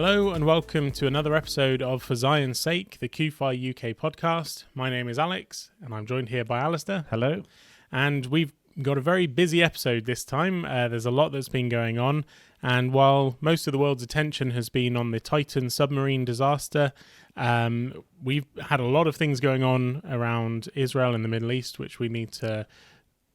Hello and welcome to another episode of For Zion's Sake, the CUFI UK podcast. My name is Alex and I'm joined here by Alastair. Hello. And we've got a very busy episode this time. There's a lot that's been going on. And while most of the world's attention has been on the Titan submarine disaster, we've had a lot of things going on around Israel and the Middle East, which we need to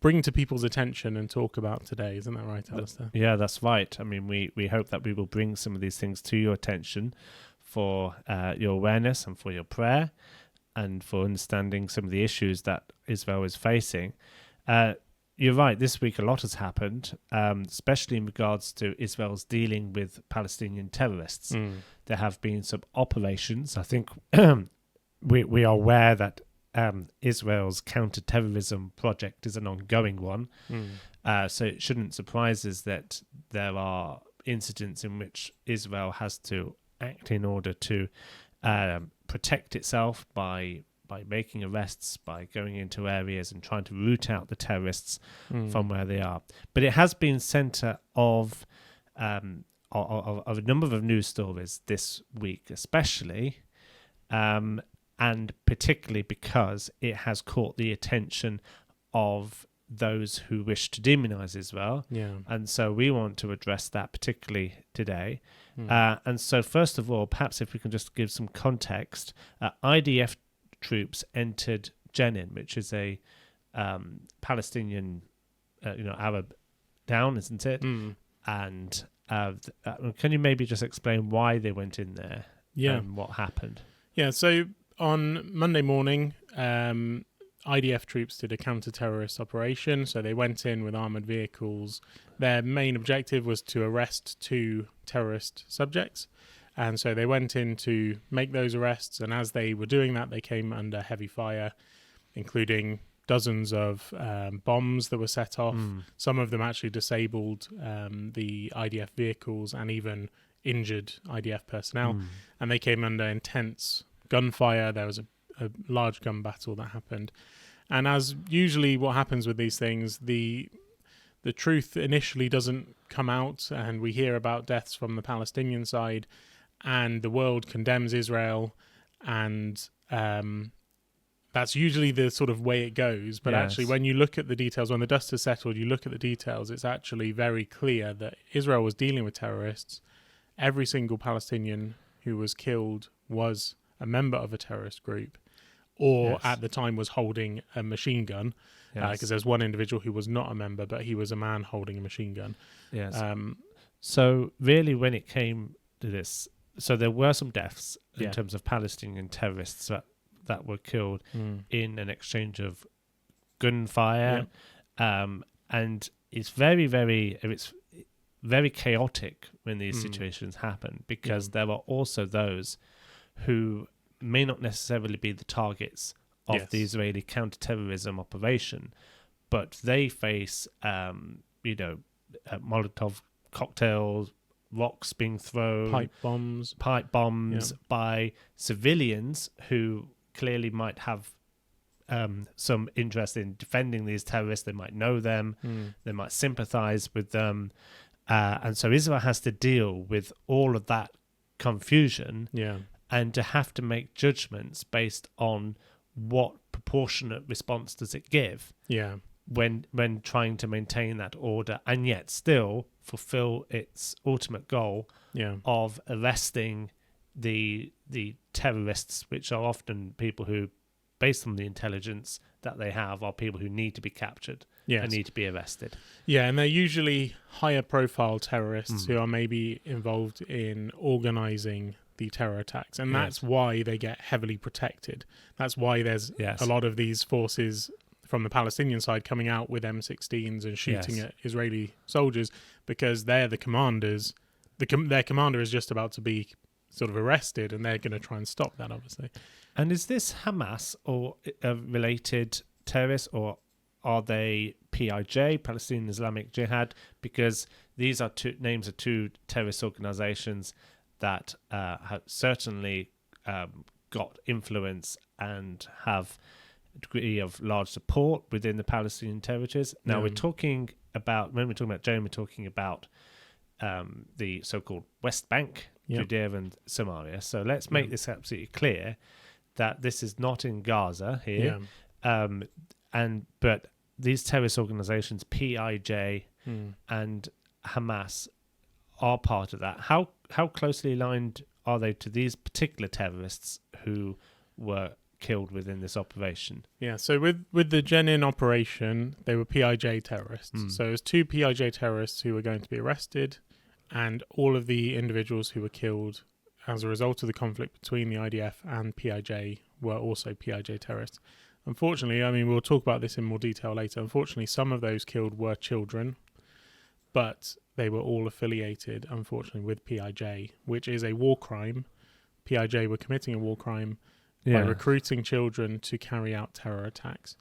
bring to people's attention and talk about today. Isn't that right, Alastair? Yeah, that's right. I mean, we hope that we will bring some of these things to your attention for your awareness and for your prayer and for understanding some of the issues that Israel is facing. You're right, this week a lot has happened, especially in regards to Israel's dealing with Palestinian terrorists. There have been some operations. I think we are aware that Israel's counter-terrorism project is an ongoing one. So it shouldn't surprise us that there are incidents in which Israel has to act in order to protect itself by making arrests, by going into areas and trying to root out the terrorists from where they are. But it has been centre of a number of news stories this week, especially, and particularly because it has caught the attention of those who wish to demonize Israel. And so we want to address that particularly today. And so first of all, perhaps if we can just give some context, IDF troops entered Jenin, which is a Palestinian, Arab town, isn't it? And can you maybe just explain why they went in there and what happened? Yeah, so on Monday morning, IDF troops did a counter-terrorist operation. So they went in with armoured vehicles. Their main objective was to arrest 2 terrorist subjects. And so they went in to make those arrests. And as they were doing that, they came under heavy fire, including dozens of bombs that were set off. Some of them actually disabled the IDF vehicles and even injured IDF personnel. And they came under intense gunfire. There was a large gun battle that happened. And as usually what happens with these things, the truth initially doesn't come out, and we hear about deaths from the Palestinian side, and the world condemns Israel, and that's usually the sort of way it goes. But actually, when you look at the details, when the dust has settled, you look at the details, it's actually very clear that Israel was dealing with terrorists. Every single Palestinian who was killed was a member of a terrorist group, or at the time was holding a machine gun, because there's one individual who was not a member, but he was a man holding a machine gun. So really, when it came to this, so there were some deaths in terms of Palestinian terrorists that were killed in an exchange of gunfire, and it's very chaotic when these situations happen, because there are also those who may not necessarily be the targets of the Israeli counter-terrorism operation, but they face, Molotov cocktails, rocks being thrown, pipe bombs by civilians who clearly might have some interest in defending these terrorists. They might know them, they might sympathize with them, and so Israel has to deal with all of that confusion. And to have to make judgments based on what proportionate response does it give when trying to maintain that order and yet still fulfill its ultimate goal of arresting the terrorists, which are often people who, based on the intelligence that they have, are people who need to be captured and need to be arrested. And they're usually higher profile terrorists who are maybe involved in organising the terror attacks, and that's why they get heavily protected. That's why there's a lot of these forces from the Palestinian side coming out with M16s and shooting at Israeli soldiers, because they're the commanders. Their commander is just about to be sort of arrested, and they're going to try and stop that, obviously. And is this Hamas or related terrorists, or are they PIJ, Palestinian Islamic Jihad? Because these are names of 2 terrorist organizations that have certainly got influence and have a degree of large support within the Palestinian territories. Now, when we're talking about Jenin, we're talking about the so-called West Bank, Yep. Judea and Samaria. So let's make this absolutely clear that this is not in Gaza here, but these terrorist organizations, PIJ and Hamas, are part of that. How closely aligned are they to these particular terrorists who were killed within this operation? Yeah, so with the Jenin operation, they were PIJ terrorists. So it was 2 PIJ terrorists who were going to be arrested, and all of the individuals who were killed as a result of the conflict between the IDF and PIJ were also PIJ terrorists. Unfortunately, I mean, we'll talk about this in more detail later. Unfortunately, some of those killed were children, but they were all affiliated, unfortunately, with PIJ, which is a war crime. PIJ were committing a war crime by recruiting children to carry out terror attacks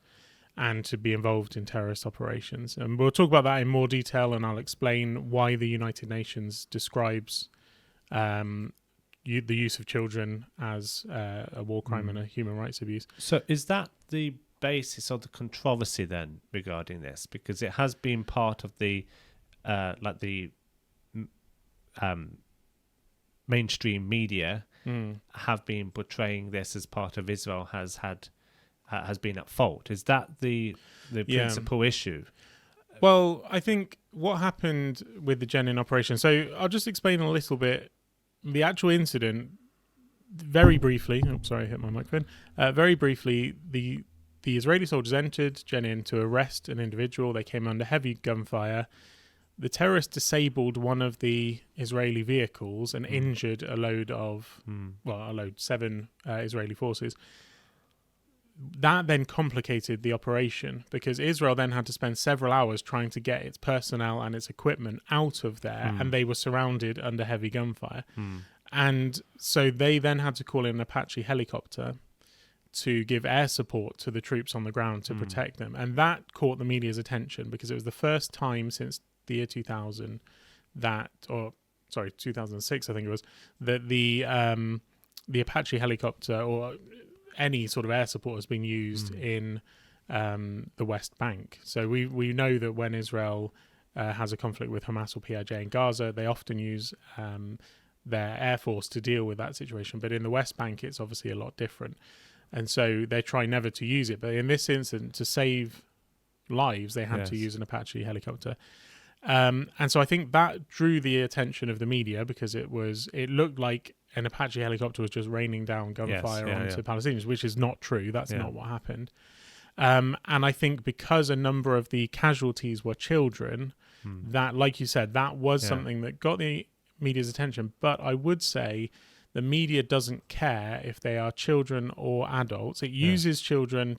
and to be involved in terrorist operations. And we'll talk about that in more detail, and I'll explain why the United Nations describes the use of children as a war crime and a human rights abuse. So is that the basis of the controversy then regarding this? Because it has been part of the mainstream media have been portraying this as part of Israel has been at fault. Is that the principal issue? Well, I think what happened with the Jenin operation, so I'll just explain a little bit the actual incident very briefly. Oh, sorry, I hit my microphone. Very briefly, the Israeli soldiers entered Jenin to arrest an individual. They came under heavy gunfire. The terrorists disabled one of the Israeli vehicles and injured a load 7 Israeli forces. That then complicated the operation because Israel then had to spend several hours trying to get its personnel and its equipment out of there, and they were surrounded under heavy gunfire. And so they then had to call in an Apache helicopter to give air support to the troops on the ground to protect them. And that caught the media's attention because it was the first time since the year 2000 2006, I think it was, that the Apache helicopter or any sort of air support has been used in the West Bank. So we know that when Israel has a conflict with Hamas or PIJ in Gaza, they often use their air force to deal with that situation. But in the West Bank, it's obviously a lot different. And so they try never to use it. But in this incident, to save lives, they had to use an Apache helicopter. And so I think that drew the attention of the media because it looked like an Apache helicopter was just raining down gunfire onto Palestinians, which is not true. That's not what happened. And I think because a number of the casualties were children, that, like you said, that was something that got the media's attention. But I would say the media doesn't care if they are children or adults. It uses children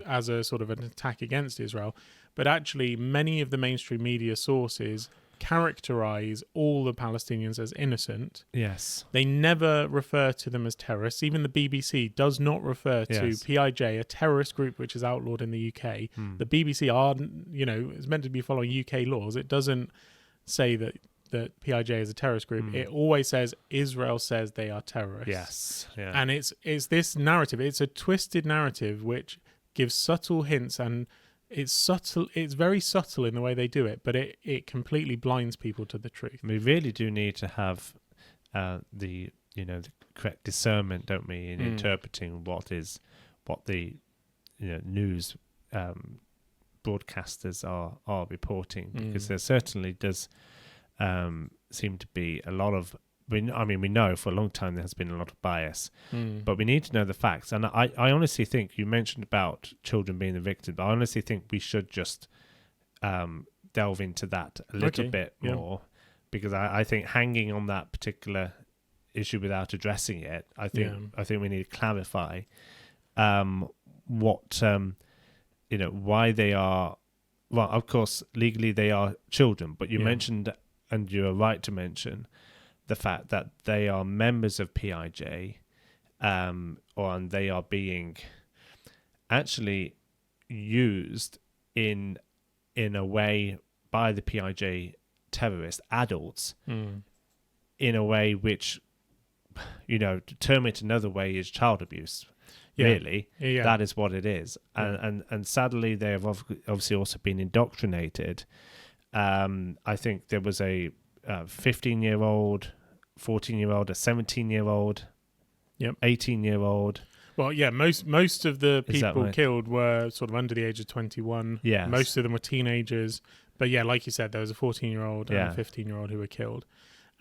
as a sort of an attack against Israel. But actually, many of the mainstream media sources characterize all the Palestinians as innocent. Yes. They never refer to them as terrorists. Even the BBC does not refer to PIJ, a terrorist group which is outlawed in the UK. The BBC is meant to be following UK laws. It doesn't say that PIJ is a terrorist group. It always says Israel says they are terrorists. Yes. Yeah. And it's this narrative. It's a twisted narrative which gives subtle hints, and it's subtle. It's very subtle in the way they do it, but it completely blinds people to the truth. We really do need to have the correct discernment, don't we, in interpreting what the news broadcasters are reporting, because there certainly does seem to be a lot of. We know for a long time there has been a lot of bias, but we need to know the facts. And I honestly think, you mentioned about children being the victim, but I honestly think we should just delve into that a little bit more, because I think hanging on that particular issue without addressing it, I think we need to clarify what why they are. Well, of course, legally they are children, but you mentioned, and you are right to mention, the fact that they are members of PIJ, and they are being actually used in a way by the PIJ terrorist adults in a way which, to term it another way, is child abuse. Really, that is what it is. And sadly, they have obviously also been indoctrinated. I think there was a 15-year-old, 14-year-old, a 17-year-old, 18-year-old. Well, yeah, most of the Is that people right? killed were sort of under the age of 21. Yes. Most of them were teenagers. But yeah, like you said, there was a 14-year-old and Yeah. a 15-year-old who were killed.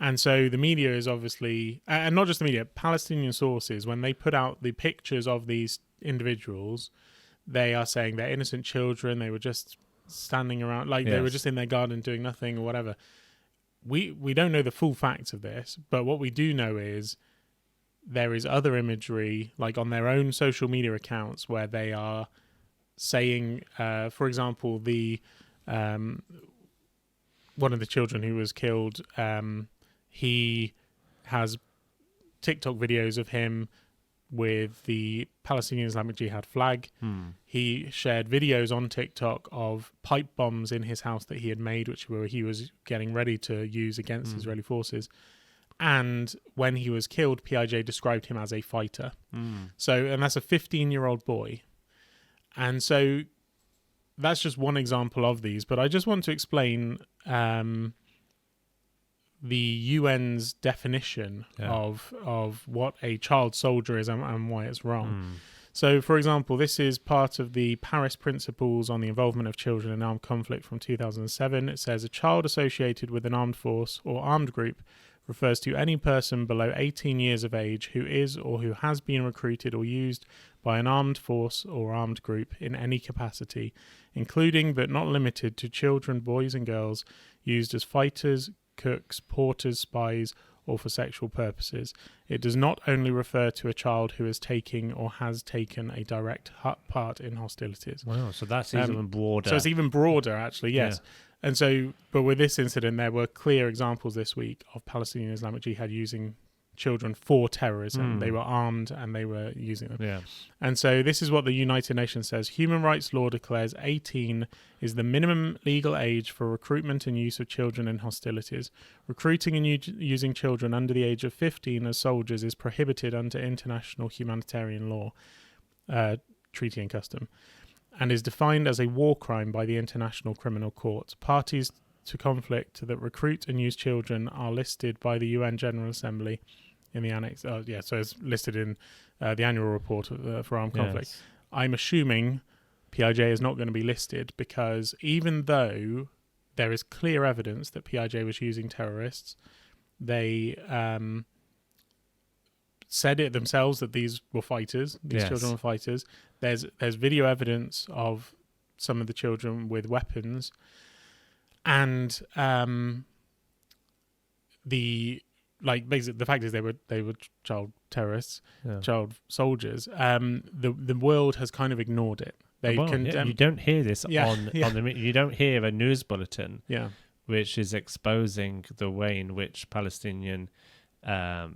And so the media is obviously, and not just the media, Palestinian sources, when they put out the pictures of these individuals, they are saying they're innocent children. They were just standing around, like they were just in their garden doing nothing or whatever. We don't know the full facts of this, but what we do know is there is other imagery, like on their own social media accounts, where they are saying, for example, the one of the children who was killed, he has TikTok videos of him with the Palestinian Islamic Jihad flag. He shared videos on TikTok of pipe bombs in his house that he had made, which he was getting ready to use against Israeli forces. And when he was killed, PIJ described him as a fighter. So, and that's a 15-year-old boy. And so that's just one example of these. But I just want to explain the UN's definition of what a child soldier is and why it's wrong. So, for example, this is part of the Paris Principles on the Involvement of Children in Armed Conflict from 2007. It says a child associated with an armed force or armed group refers to any person below 18 years of age who is or who has been recruited or used by an armed force or armed group in any capacity, including but not limited to children, boys and girls, used as fighters, cooks, porters, spies, or for sexual purposes. It does not only refer to a child who is taking or has taken a direct part in hostilities. Wow, so that's even broader. So it's even broader, actually, yes. Yeah. And so, but with this incident, there were clear examples this week of Palestinian Islamic Jihad using children for terrorism. They were armed and they were using them. Yeah. And so this is what the United Nations says. Human rights law declares 18 is the minimum legal age for recruitment and use of children in hostilities. Recruiting and using children under the age of 15 as soldiers is prohibited under international humanitarian law, treaty and custom, and is defined as a war crime by the International Criminal Court. Parties to conflict that recruit and use children are listed by the UN General Assembly in the annex. So it's listed in the annual report for armed conflict. I'm assuming PIJ is not going to be listed because even though there is clear evidence that PIJ was using terrorists, they said it themselves that these were fighters. These children were fighters. There's video evidence of some of the children with weapons, and basically the fact is they were child terrorists, child soldiers. The world has kind of ignored it. You don't hear this on the. You don't hear a news bulletin, which is exposing the way in which Palestinian. They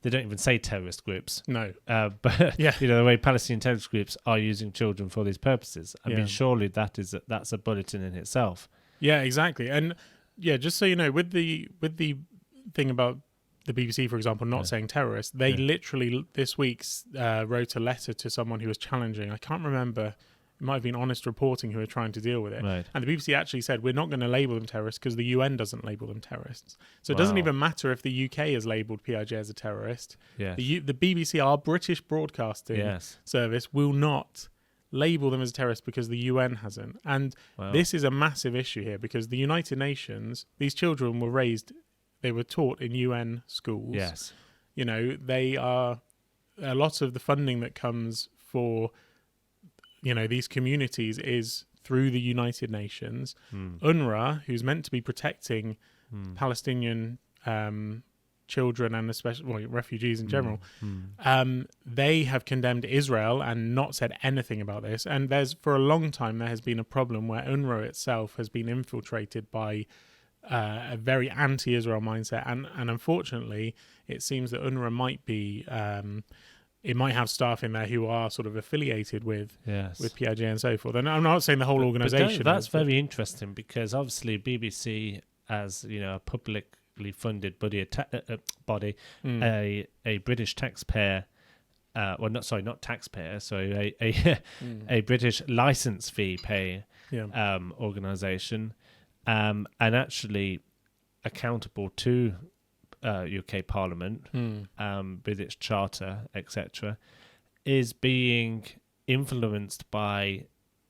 don't even say terrorist groups. No, but the way Palestinian terrorist groups are using children for these purposes. I mean, surely that's a bulletin in itself. Yeah, exactly. And just so you know, with the thing about the BBC, for example, not saying terrorists, they literally this week wrote a letter to someone who was challenging. I can't remember. It might have been Honest Reporting who were trying to deal with it. Right. And the BBC actually said, we're not going to label them terrorists because the UN doesn't label them terrorists. So it doesn't even matter if the UK has labelled PIJ as a terrorist. Yes. The BBC, our British broadcasting service, will not label them as a terrorist because the UN hasn't. And this is a massive issue here because the United Nations, these children were raised, they were taught in UN schools. Yes. They are, a lot of the funding that comes for these communities is through the United Nations. UNRWA, who's meant to be protecting Palestinian children and especially refugees in general, they have condemned Israel and not said anything about this. And for a long time there has been a problem where UNRWA itself has been infiltrated by a very anti-Israel mindset, and unfortunately it seems that UNRWA might be it might have staff in there who are sort of affiliated with PIJ and so forth. And I'm not saying the whole organisation. That's very interesting because obviously BBC, as a publicly funded body, a British taxpayer, not taxpayer, sorry, a British license fee pay organisation, and actually accountable to UK Parliament with its charter, etc., is being influenced by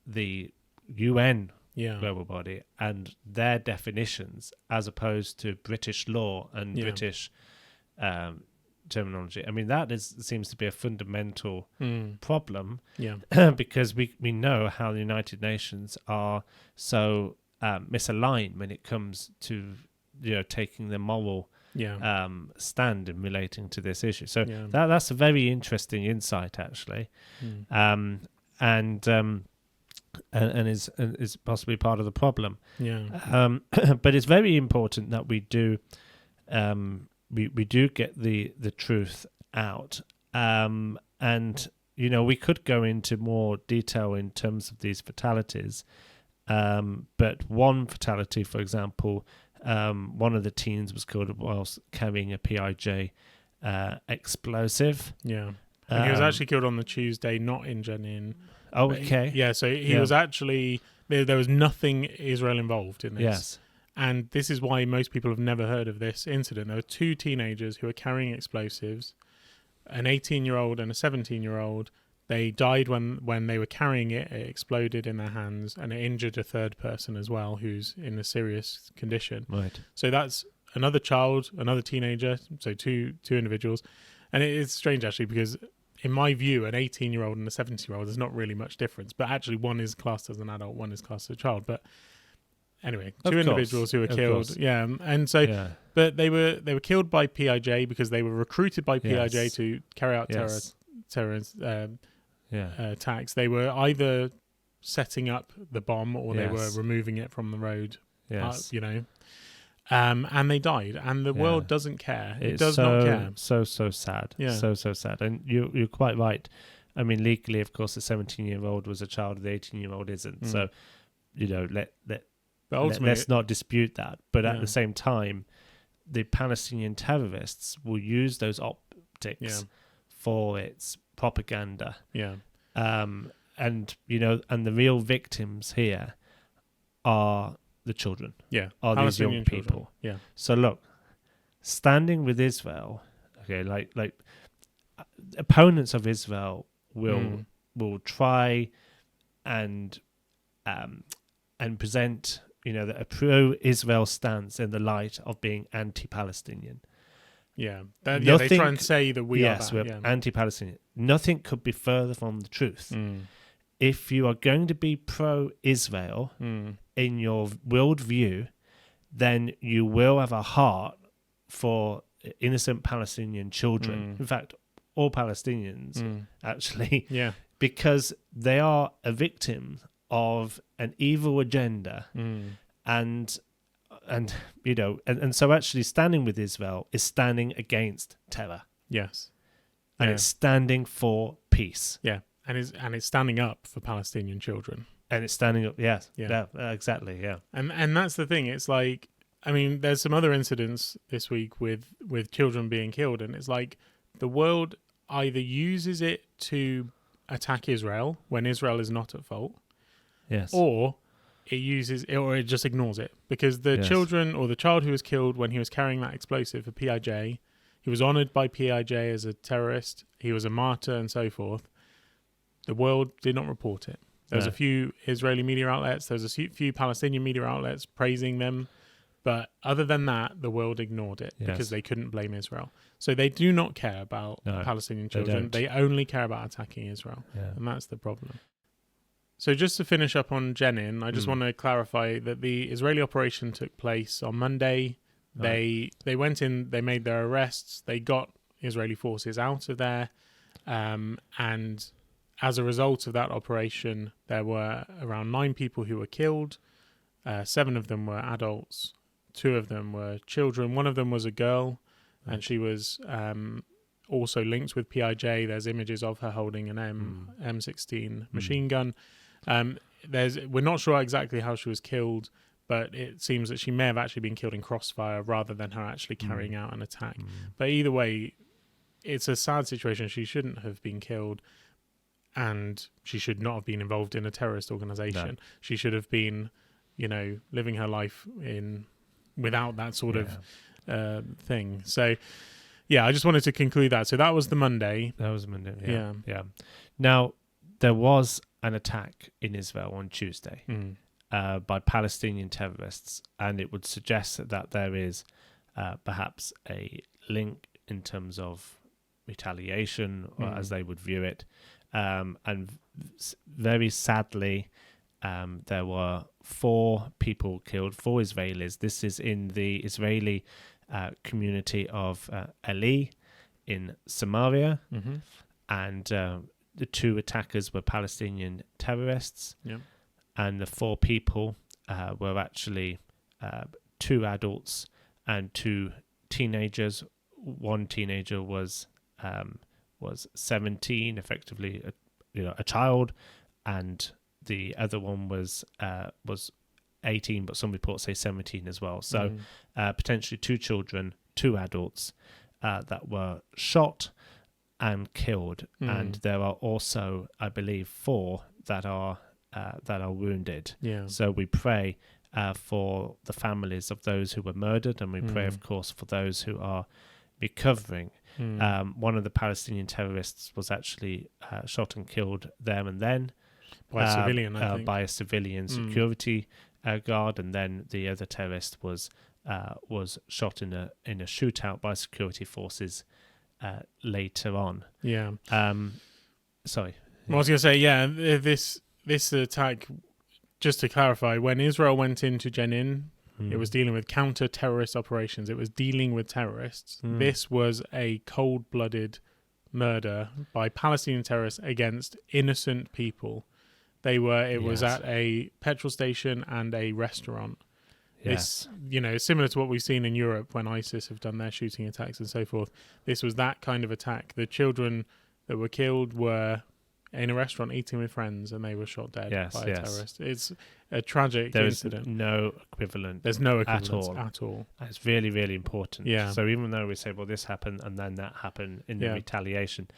the UN global body and their definitions, as opposed to British law and British terminology. I mean, that seems to be a fundamental problem, because we know how the United Nations are so misaligned when it comes to taking the moral stand in relating to this issue. So that's a very interesting insight, actually, and is possibly part of the problem. But it's very important that we do we do get the truth out, and we could go into more detail in terms of these fatalities, but one fatality, for example, one of the teens was killed whilst carrying a PIJ explosive. And he was actually killed on the Tuesday, not in Jenin. Oh, okay. So he was actually... There was nothing Israel involved in this. Yes. And this is why most people have never heard of this incident. There were two teenagers who were carrying explosives, an 18-year-old and a 17-year-old. They died when they were carrying it. It exploded in their hands, and it injured a third person as well, who's in a serious condition. Right. So that's another child, another teenager, so two individuals. And it is strange, actually, because in my view, an 18-year-old and a 17-year-old, there's not really much difference. But actually, one is classed as an adult, one is classed as a child. But anyway, two individuals who were killed. Yeah, and so, but they were killed by PIJ because they were recruited by PIJ to carry out terror attacks. They were either setting up the bomb or they were removing it from the road. And they died, and the world doesn't care. It does not care. So sad. So sad. And you're quite right. I mean, legally, of course, the 17-year-old was a child. The 18-year-old isn't. So, let's not dispute that. But at the same time, the Palestinian terrorists will use those optics for its propaganda. And the real victims here are the children. Are these young people. So look, standing with Israel, like opponents of Israel will try and present a pro-Israel stance in the light of being anti-Palestinian. They try and say that we're anti-Palestinian. Nothing could be further from the truth. If you are going to be pro-Israel in your worldview, then you will have a heart for innocent Palestinian children. In fact, all Palestinians, actually, because they are a victim of an evil agenda, and so actually standing with Israel is standing against terror. And it's standing for peace. And it's standing up for Palestinian children. And it's standing up, exactly. And that's the thing. It's like, I mean, there's some other incidents this week with children being killed, and it's like the world either uses it to attack Israel when Israel is not at fault, or it just ignores it, because the children, or the child who was killed when he was carrying that explosive for PIJ, he was honoured by PIJ as a terrorist. He was a martyr and so forth. The world did not report it. There was a few Israeli media outlets. There was a few Palestinian media outlets praising them. But other than that, the world ignored it because they couldn't blame Israel. So they do not care about Palestinian children. They only care about attacking Israel. And that's the problem. So just to finish up on Jenin, I just want to clarify that the Israeli operation took place on Monday. They went in, they made their arrests. They got Israeli forces out of there. And as a result of that operation, there were around 9 people who were killed. 7 of them were adults. 2 of them were children. 1 of them was a girl, and she was also linked with PIJ. There's images of her holding an M16 machine gun. We're not sure exactly how she was killed, but it seems that she may have actually been killed in crossfire rather than her actually carrying out an attack. But either way, it's a sad situation. She shouldn't have been killed. And she should not have been involved in a terrorist organization. She should have been living her life without that sort of thing. So, yeah, I just wanted to conclude that. So that was the Monday. That was Monday. Yeah. Now, there was an attack in Israel on Tuesday by Palestinian terrorists, and it would suggest that there is perhaps a link in terms of retaliation, or as they would view it. And very sadly, there were 4 people killed, 4 Israelis. This is in the Israeli community of Eli in Samaria, and the 2 attackers were Palestinian terrorists, and the 4 people were actually 2 adults and 2 teenagers. One teenager was 17, effectively a child, and the other one was 18, but some reports say 17 as well. So potentially 2 children, 2 adults that were shot and killed, and there are also, I believe, 4 that are wounded. Yeah. So we pray for the families of those who were murdered, and we pray, of course, for those who are recovering. One of the Palestinian terrorists was actually shot and killed there and then by a civilian, I think. By a civilian security guard, and then the other terrorist was shot in a shootout by security forces later on. Yeah. Sorry. Well, I was going to say, this attack, just to clarify, when Israel went into Jenin, it was dealing with counter-terrorist operations. It was dealing with terrorists. This was a cold-blooded murder by Palestinian terrorists against innocent people. It was at a petrol station and a restaurant. Yes. This, similar to what we've seen in Europe when ISIS have done their shooting attacks and so forth. This was that kind of attack. The children that were killed were in a restaurant eating with friends, and they were shot dead by a terrorist. It's a tragic incident. There's no equivalent. There's no equivalent at all. It's really, really important. Yeah. So even though we say, well, this happened and then that happened in the retaliation,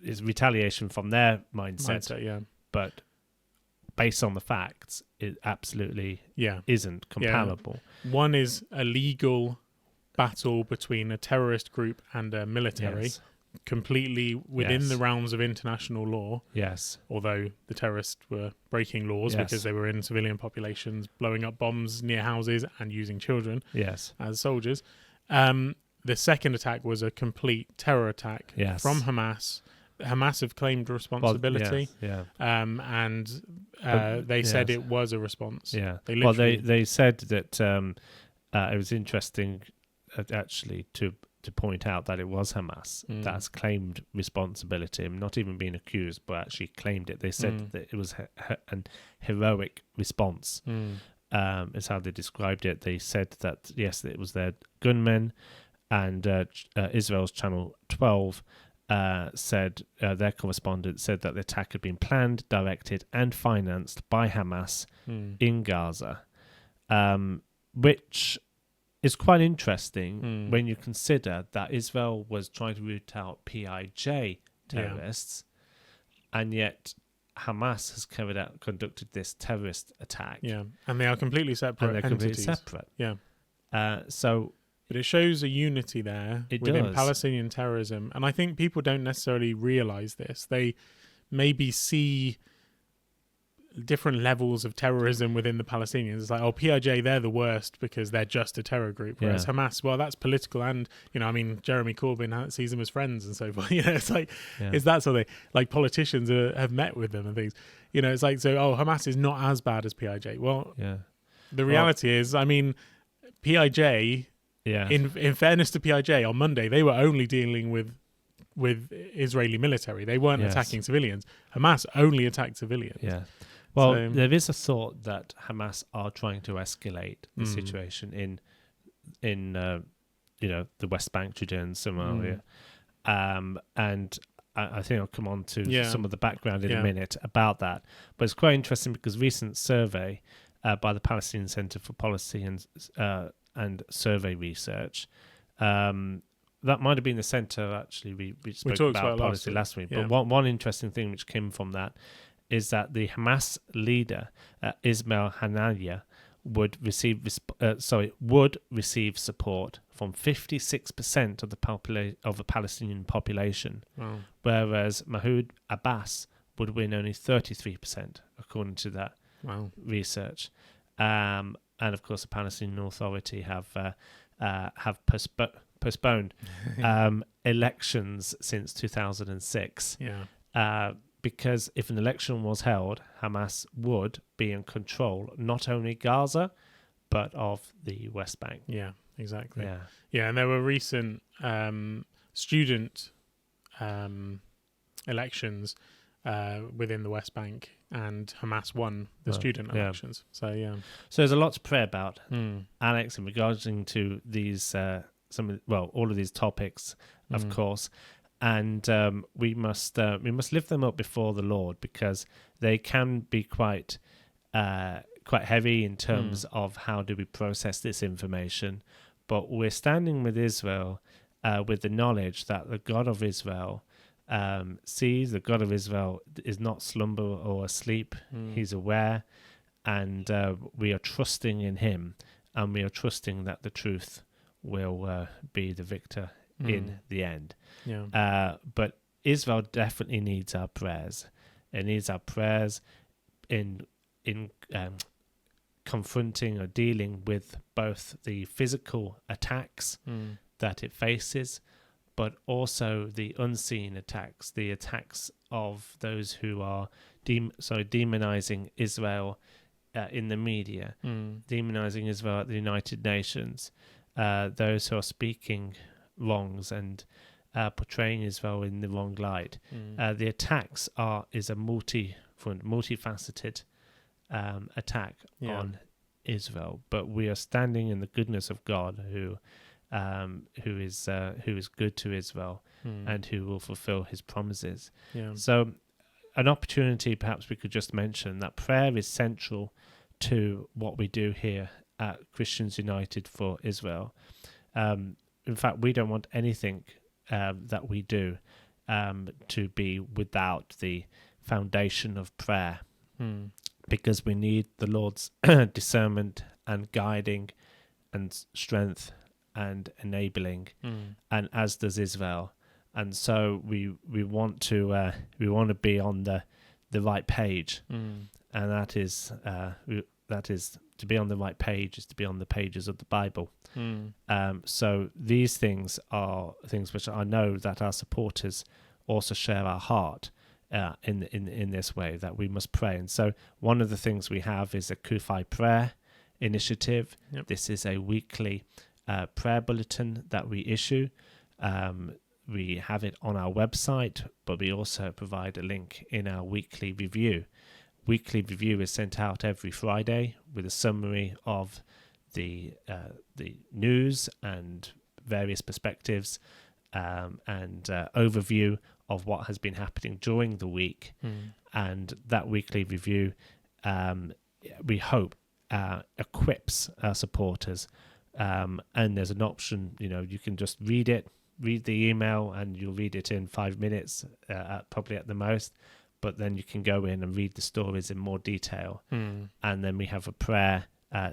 it's retaliation from their mindset. But based on the facts, it absolutely isn't comparable. Yeah. One is a legal battle between a terrorist group and a military. Yes. Completely within the realms of international law. Yes. Although the terrorists were breaking laws because they were in civilian populations, blowing up bombs near houses and using children as soldiers. The second attack was a complete terror attack from Hamas. Hamas have claimed responsibility. And they said it was a response. Yeah. They said that it was interesting actually to point out that it was Hamas that's claimed responsibility, and not even being accused, but actually claimed it. They said that it was an heroic response, is how they described it. They said that, yes, it was their gunmen, and Israel's Channel 12 said, their correspondent said that the attack had been planned, directed, and financed by Hamas in Gaza, which is quite interesting when you consider that Israel was trying to root out PIJ terrorists, and yet Hamas has conducted this terrorist attack. Yeah, and they are completely separate. And they're completely separate. Yeah. But it shows a unity there within Palestinian terrorism, and I think people don't necessarily realise this. They maybe see different levels of terrorism within the Palestinians. It's like, PIJ, they're the worst because they're just a terror group. Whereas Hamas, well, that's political, and Jeremy Corbyn sees them as friends and so forth. It's like it's that sort of thing. Like politicians have met with them and things. It's like, so Hamas is not as bad as PIJ. Well, the reality is, PIJ. Yeah. In fairness to PIJ, on Monday they were only dealing with Israeli military. They weren't attacking civilians. Hamas only attacked civilians. Yeah. Well, there is a thought that Hamas are trying to escalate the situation in the West Bank, Judea and Samaria, and I think I'll come on to some of the background in a minute about that. But it's quite interesting because recent survey by the Palestinian Center for Policy and Survey Research. That might have been the centre, actually. We spoke about policy last week. But one interesting thing which came from that is that the Hamas leader, Ismail Haniyeh, would receive support from 56% of the Palestinian population, Wow. whereas Mahmoud Abbas would win only 33%, according to that Wow. research. And of course, the Palestinian Authority have postponed elections since 2006. Yeah. Because if an election was held, Hamas would be in control not only Gaza, but of the West Bank. Yeah. Exactly. Yeah. Yeah, and there were recent student elections within the West Bank, and Hamas won the student elections. So yeah. So there's a lot to pray about, Alex, in regarding to these all of these topics, of course. And we must lift them up before the Lord, because they can be quite heavy in terms of how do we process this information. But we're standing with Israel with the knowledge that the God of Israel sees. The God of Israel is not slumber or asleep. He's aware, and we are trusting in him, and we are trusting that the truth will be the victor in the end. Yeah. But Israel definitely needs our prayers. It needs our prayers in confronting or dealing with both the physical attacks that it faces, but also the unseen attacks, the attacks of those who are demonizing Israel in the media, demonizing Israel at the United Nations, those who are speaking wrongs and portraying Israel in the wrong light. The attacks is a multifaceted attack on Israel, but we are standing in the goodness of God, who is good to Israel and who will fulfill his promises. Yeah. So an opportunity, perhaps we could just mention that prayer is central to what we do here at Christians United for Israel. In fact, we don't want anything that we do to be without the foundation of prayer, because we need the Lord's discernment and guiding and strength and enabling, and as does Israel. And so we want to be on the right page, and that is to be on the right page is to be on the pages of the Bible. So these things are things which I know that our supporters also share our heart in this way, that we must pray. And so one of the things we have is a CUFI prayer initiative. Yep. This is a weekly prayer bulletin that we issue. We have it on our website, but we also provide a link in our weekly review. Weekly review is sent out every Friday with a summary of the news and various perspectives, and overview of what has been happening during the week. And that weekly review, we hope, equips our supporters. And there's an option, you can just read the email, and you'll read it in 5 minutes, probably at the most. But then you can go in and read the stories in more detail. And then we have a prayer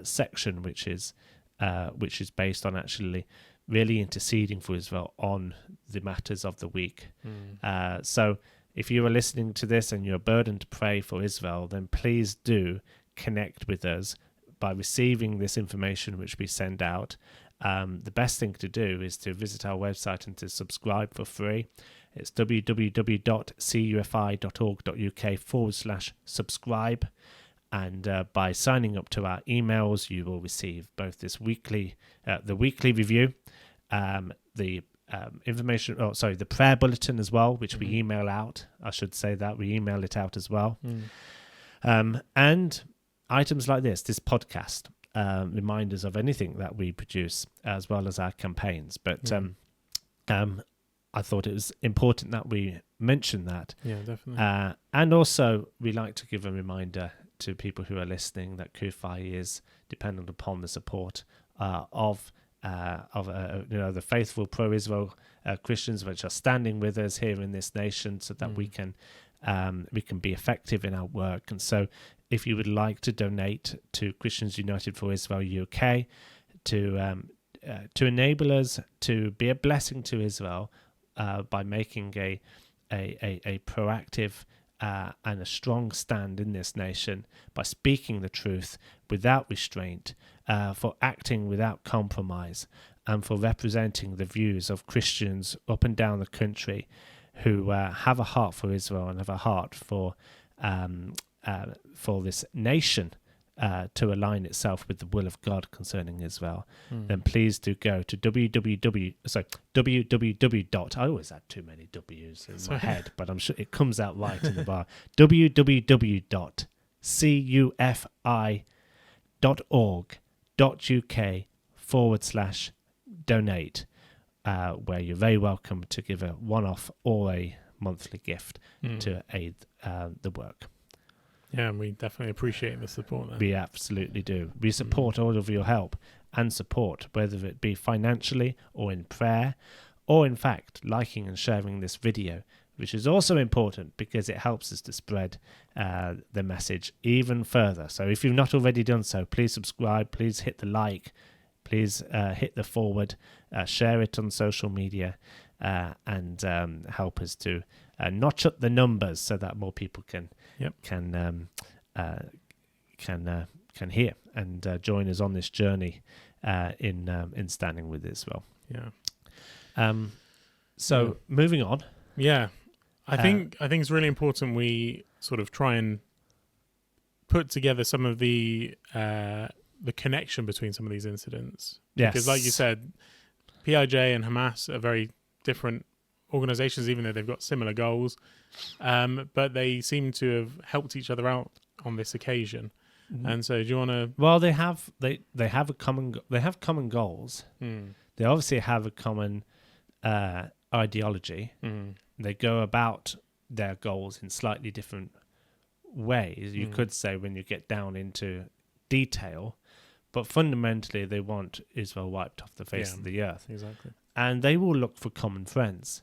section, which is based on actually really interceding for Israel on the matters of the week. So if you are listening to this and you're burdened to pray for Israel, then please do connect with us by receiving this information which we send out. The best thing to do is to visit our website and to subscribe for free. It's www.cufi.org.uk/subscribe. And by signing up to our emails, you will receive both this weekly, the weekly review, the prayer bulletin as well, which we email out. I should say that we email it out as well. And items like this podcast, reminders of anything that we produce, as well as our campaigns. But I thought it was important that we mention that. Yeah, definitely. And also, we like to give a reminder to people who are listening that CUFI is dependent upon the support of the faithful pro-Israel Christians, which are standing with us here in this nation, so that we can we can be effective in our work. And so if you would like to donate to Christians United for Israel UK to enable us to be a blessing to Israel by making a proactive and a strong stand in this nation, by speaking the truth without restraint, for acting without compromise, and for representing the views of Christians up and down the country who have a heart for Israel and have a heart for this nation to align itself with the will of God concerning Israel, then please do go to www. I always add too many W's in my head, but I'm sure it comes out right in the bar. www.cufi.org.uk/donate, where you're very welcome to give a one-off or a monthly gift to aid the work. Yeah, and we definitely appreciate the support there. We absolutely do. We support all of your help and support, whether it be financially or in prayer, or in fact liking and sharing this video, which is also important because it helps us to spread the message even further. So if you've not already done so, please subscribe, please hit the like, please hit the forward, share it on social media, and help us to notch up the numbers so that more people can hear and join us on this journey in standing with Israel. Yeah. So moving on. Yeah, I think it's really important we sort of try and put together some of the connection between some of these incidents. Yes. Because like you said, PIJ and Hamas are very different organizations, even though they've got similar goals, but they seem to have helped each other out on this occasion. And so do you want to... Well, they have common goals. They obviously have a common ideology. They go about their goals in slightly different ways, you could say, when you get down into detail, but fundamentally they want Israel wiped off the face of the earth. Exactly. And they will look for common friends.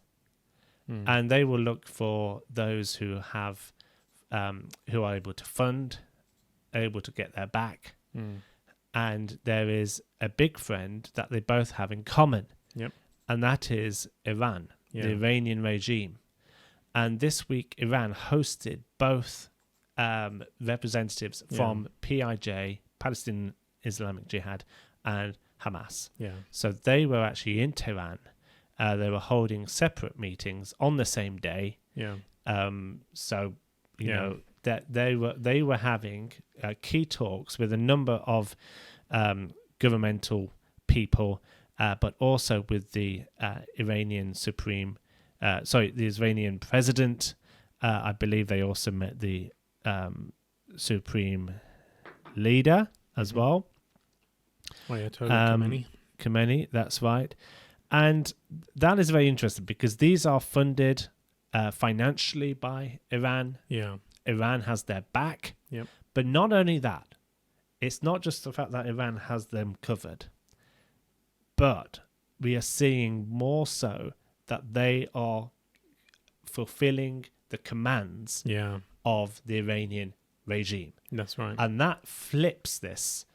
And they will look for those who have who are able to fund, able to get their back. And there is a big friend that they both have in common. And that is Iran, the Iranian regime. And this week, Iran hosted both representatives from PIJ, Palestinian Islamic Jihad, and Hamas. So they were actually in Tehran. They were holding separate meetings on the same day. So you know that they were having key talks with a number of governmental people, but also with the Iranian the Iranian president. I believe they also met the supreme leader as well. Khamenei, that's right. And that is very interesting because these are funded financially by Iran. Iran has their back. But not only that, it's not just the fact that Iran has them covered, but we are seeing more so that they are fulfilling the commands of the Iranian regime. That's right. And that flips this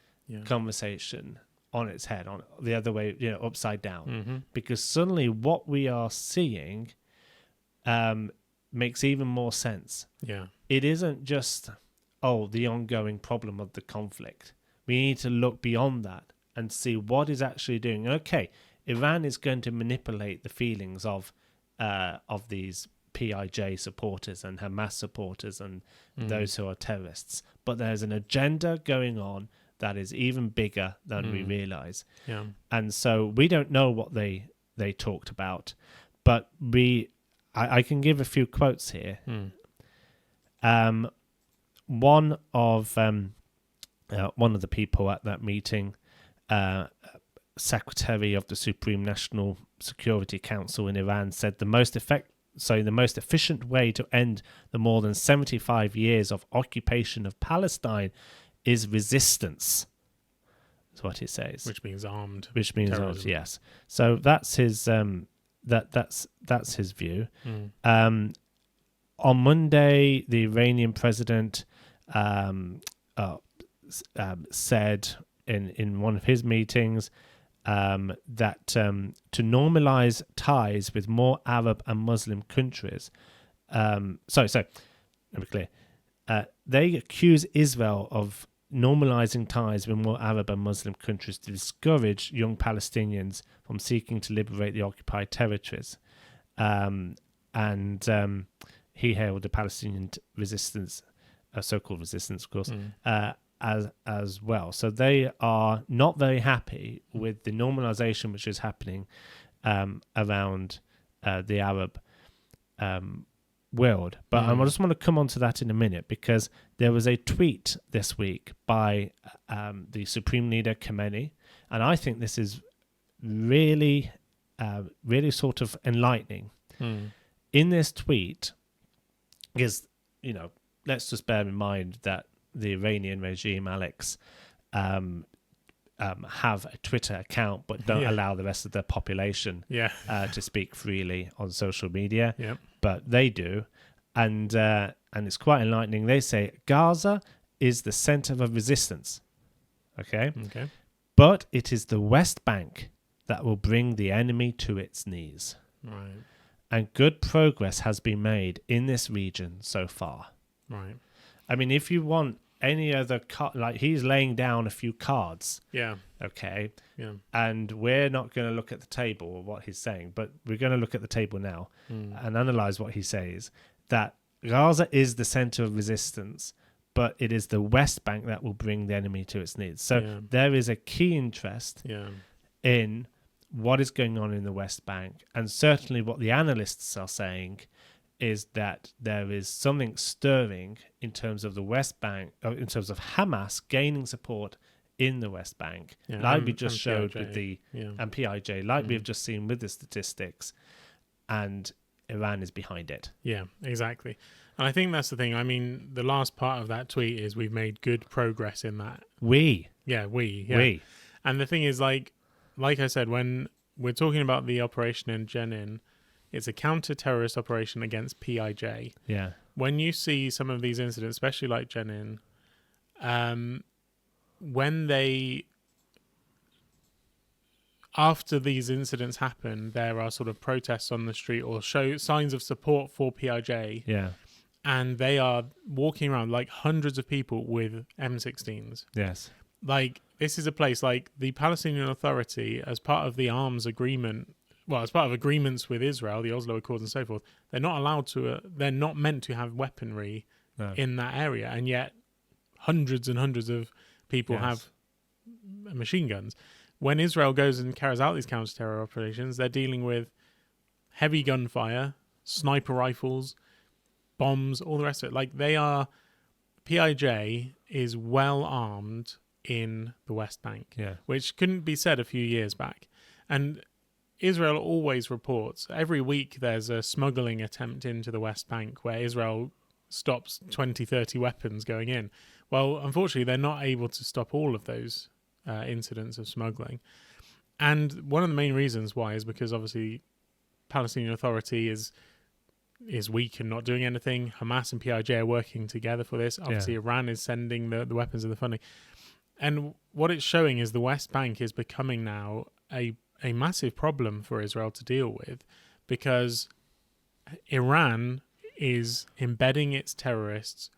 conversation on its head, on the other way, upside down. Because suddenly what we are seeing makes even more sense. It isn't just, the ongoing problem of the conflict. We need to look beyond that and see what is actually doing. Okay, Iran is going to manipulate the feelings of these PIJ supporters and Hamas supporters and those who are terrorists. But there's an agenda going on that is even bigger than we realize. And so we don't know what they talked about, but I can give a few quotes here. One of the people at that meeting, Secretary of the Supreme National Security Council in Iran, said the most efficient way to end the more than 75 years of occupation of Palestine is resistance. That's what he says. Which means armed. Which means armed, yes. So that's his that's his view. On Monday, the Iranian president said in one of his meetings that to normalize ties with more Arab and Muslim countries. So let me be clear. They accuse Israel of normalizing ties with more Arab and Muslim countries to discourage young Palestinians from seeking to liberate the occupied territories. He hailed the Palestinian resistance, so-called resistance, of course, as well. So they are not very happy with the normalization which is happening around the Arab world. But I just want to come on to that in a minute, because there was a tweet this week by the Supreme Leader Khamenei, and I think this is really sort of enlightening. In this tweet, because, let's just bear in mind that the Iranian regime, Alex, have a Twitter account but don't allow the rest of the population to speak freely on social media. But they do, and it's quite enlightening. They say Gaza is the center of resistance, okay, but it is the West Bank that will bring the enemy to its knees. Right. And good progress has been made in this region so far. Right. I mean, if you want any other like, he's laying down a few cards. Yeah. Okay. Yeah. And we're not going to look at the table or what he's saying, but we're going to look at the table now and analyze what he says. That Gaza is the center of resistance, but it is the West Bank that will bring the enemy to its knees. So there is a key interest in what is going on in the West Bank, and certainly what the analysts are saying is that there is something stirring in terms of the West Bank, in terms of Hamas gaining support in the West Bank, like we just showed with the and PIJ, like we've just seen with the statistics, and Iran is behind it. Yeah, exactly. And I think that's the thing. I mean, the last part of that tweet is we've made good progress in that. We. And the thing is, like I said, when we're talking about the operation in Jenin, it's a counter-terrorist operation against PIJ. Yeah. When you see some of these incidents, especially like Jenin, when after these incidents happen, there are sort of protests on the street or show signs of support for PIJ. Yeah. And they are walking around like hundreds of people with M16s. Yes. Like, this is a place, like the Palestinian Authority, as part of the arms agreement, well, as part of agreements with Israel, the Oslo Accords and so forth, they're not allowed to, they're not meant to have weaponry in that area. And yet hundreds and hundreds of people have machine guns. When Israel goes and carries out these counter-terror operations, they're dealing with heavy gunfire, sniper rifles, bombs, all the rest of it. Like, PIJ is well armed in the West Bank, which couldn't be said a few years back. And Israel always reports, every week there's a smuggling attempt into the West Bank where Israel stops 20, 30 weapons going in. Well, unfortunately, they're not able to stop all of those incidents of smuggling. And one of the main reasons why is because obviously Palestinian Authority is weak and not doing anything. Hamas and PIJ are working together for this. Obviously, Iran is sending the weapons and the funding. And what it's showing is the West Bank is becoming now a massive problem for Israel to deal with, because Iran is embedding its terrorists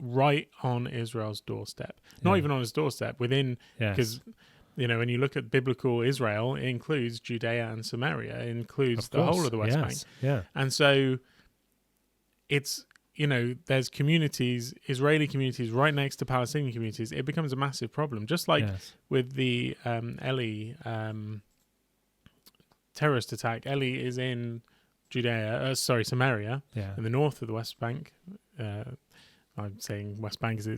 right on Israel's doorstep. Not even on its doorstep, within, because when you look at biblical Israel, it includes Judea and Samaria, it includes the whole of the West Bank. And so it's, there's communities, Israeli communities right next to Palestinian communities. It becomes a massive problem, just like with the Eli terrorist attack. Eli is in Samaria, in the north of the West Bank. I'm saying West Bank is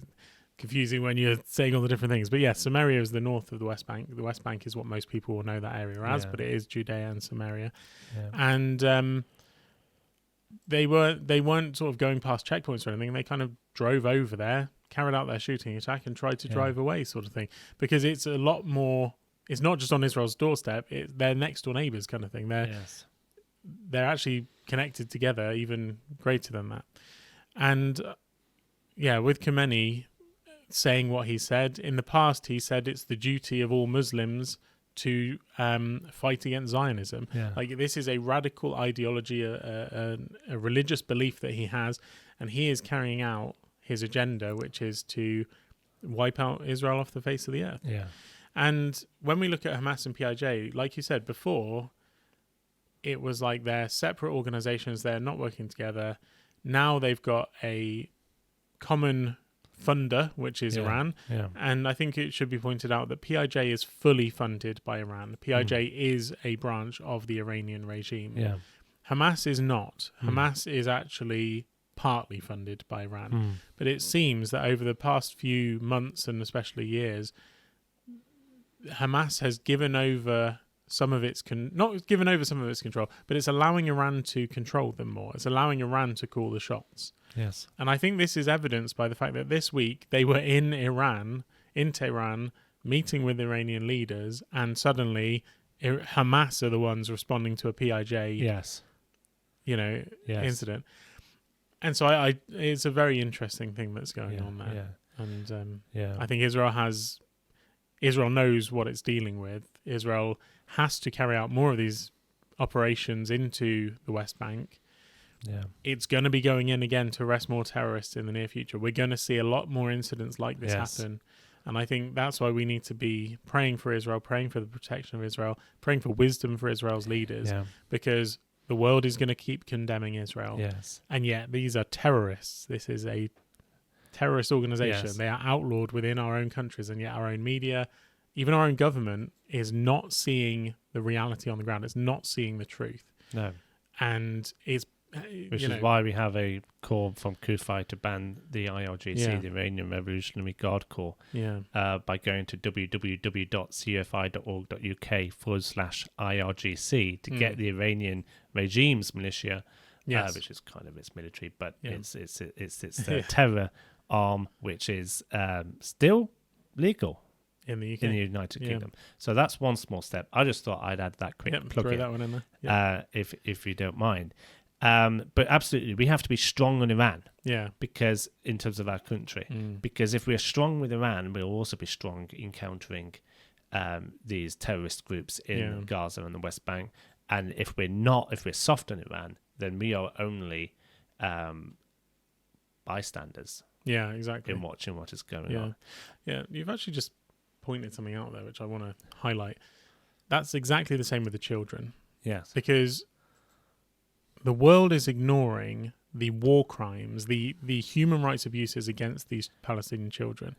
confusing when you're saying all the different things, but Samaria is the north of the West Bank. The West Bank is what most people will know that area as, but it is Judea and Samaria. And they weren't sort of going past checkpoints or anything. They kind of drove over there, carried out their shooting attack, and tried to drive away, sort of thing, because it's a lot more. It's not just on Israel's doorstep; they're next door neighbors, kind of thing. they're actually connected together, even greater than that. And with Khomeini saying what he said in the past, he said it's the duty of all Muslims to fight against Zionism. Yeah. Like, this is a radical ideology, a religious belief that he has, and he is carrying out his agenda, which is to wipe out Israel off the face of the earth. Yeah. And when we look at Hamas and PIJ, like you said before, it was like they're separate organizations, they're not working together. Now they've got a common funder, which is Iran. Yeah. And I think it should be pointed out that PIJ is fully funded by Iran. PIJ is a branch of the Iranian regime. Yeah. Hamas is not. Hamas is actually partly funded by Iran. But it seems that over the past few months and especially years, Hamas has given over some of its not given over some of its control, but it's allowing Iran to control them more. It's allowing Iran to call the shots. Yes. And I think this is evidenced by the fact that this week they were in Tehran, meeting with Iranian leaders, and suddenly Hamas are the ones responding to a PIJ incident. And so I it's a very interesting thing that's going on there. Yeah. And Yeah. I think Israel knows what it's dealing with. Israel has to carry out more of these operations into the West Bank. Yeah. It's going to be going in again to arrest more terrorists in the near future. We're going to see a lot more incidents like this happen. And I think that's why we need to be praying for Israel, praying for the protection of Israel, praying for wisdom for Israel's leaders, because the world is going to keep condemning Israel. Yes. And yet these are terrorists. This is a terrorist organization. Yes. They are outlawed within our own countries, and yet our own media, even our own government, is not seeing the reality on the ground. It's not seeing the truth. No. And it's which is why we have a call from CUFI to ban the IRGC, the Iranian Revolutionary Guard Corps, by going to www.cufi.org.uk/IRGC to get the Iranian regime's militia, which is kind of its military, but it's terror arm, which is still legal in the UK, in the United Kingdom. So that's one small step. I just thought I'd add that quick plug throw in, that one in there, if you don't mind. But absolutely, we have to be strong on Iran. Because in terms of our country, because if we're strong with Iran, we'll also be strong in countering these terrorist groups in Gaza and the West Bank. And if we're soft on Iran, then we are only bystanders. Yeah, exactly. In watching what is going on. Yeah, you've actually just pointed something out there which I want to highlight. That's exactly the same with the children. Yes. Because the world is ignoring the war crimes, the human rights abuses against these Palestinian children.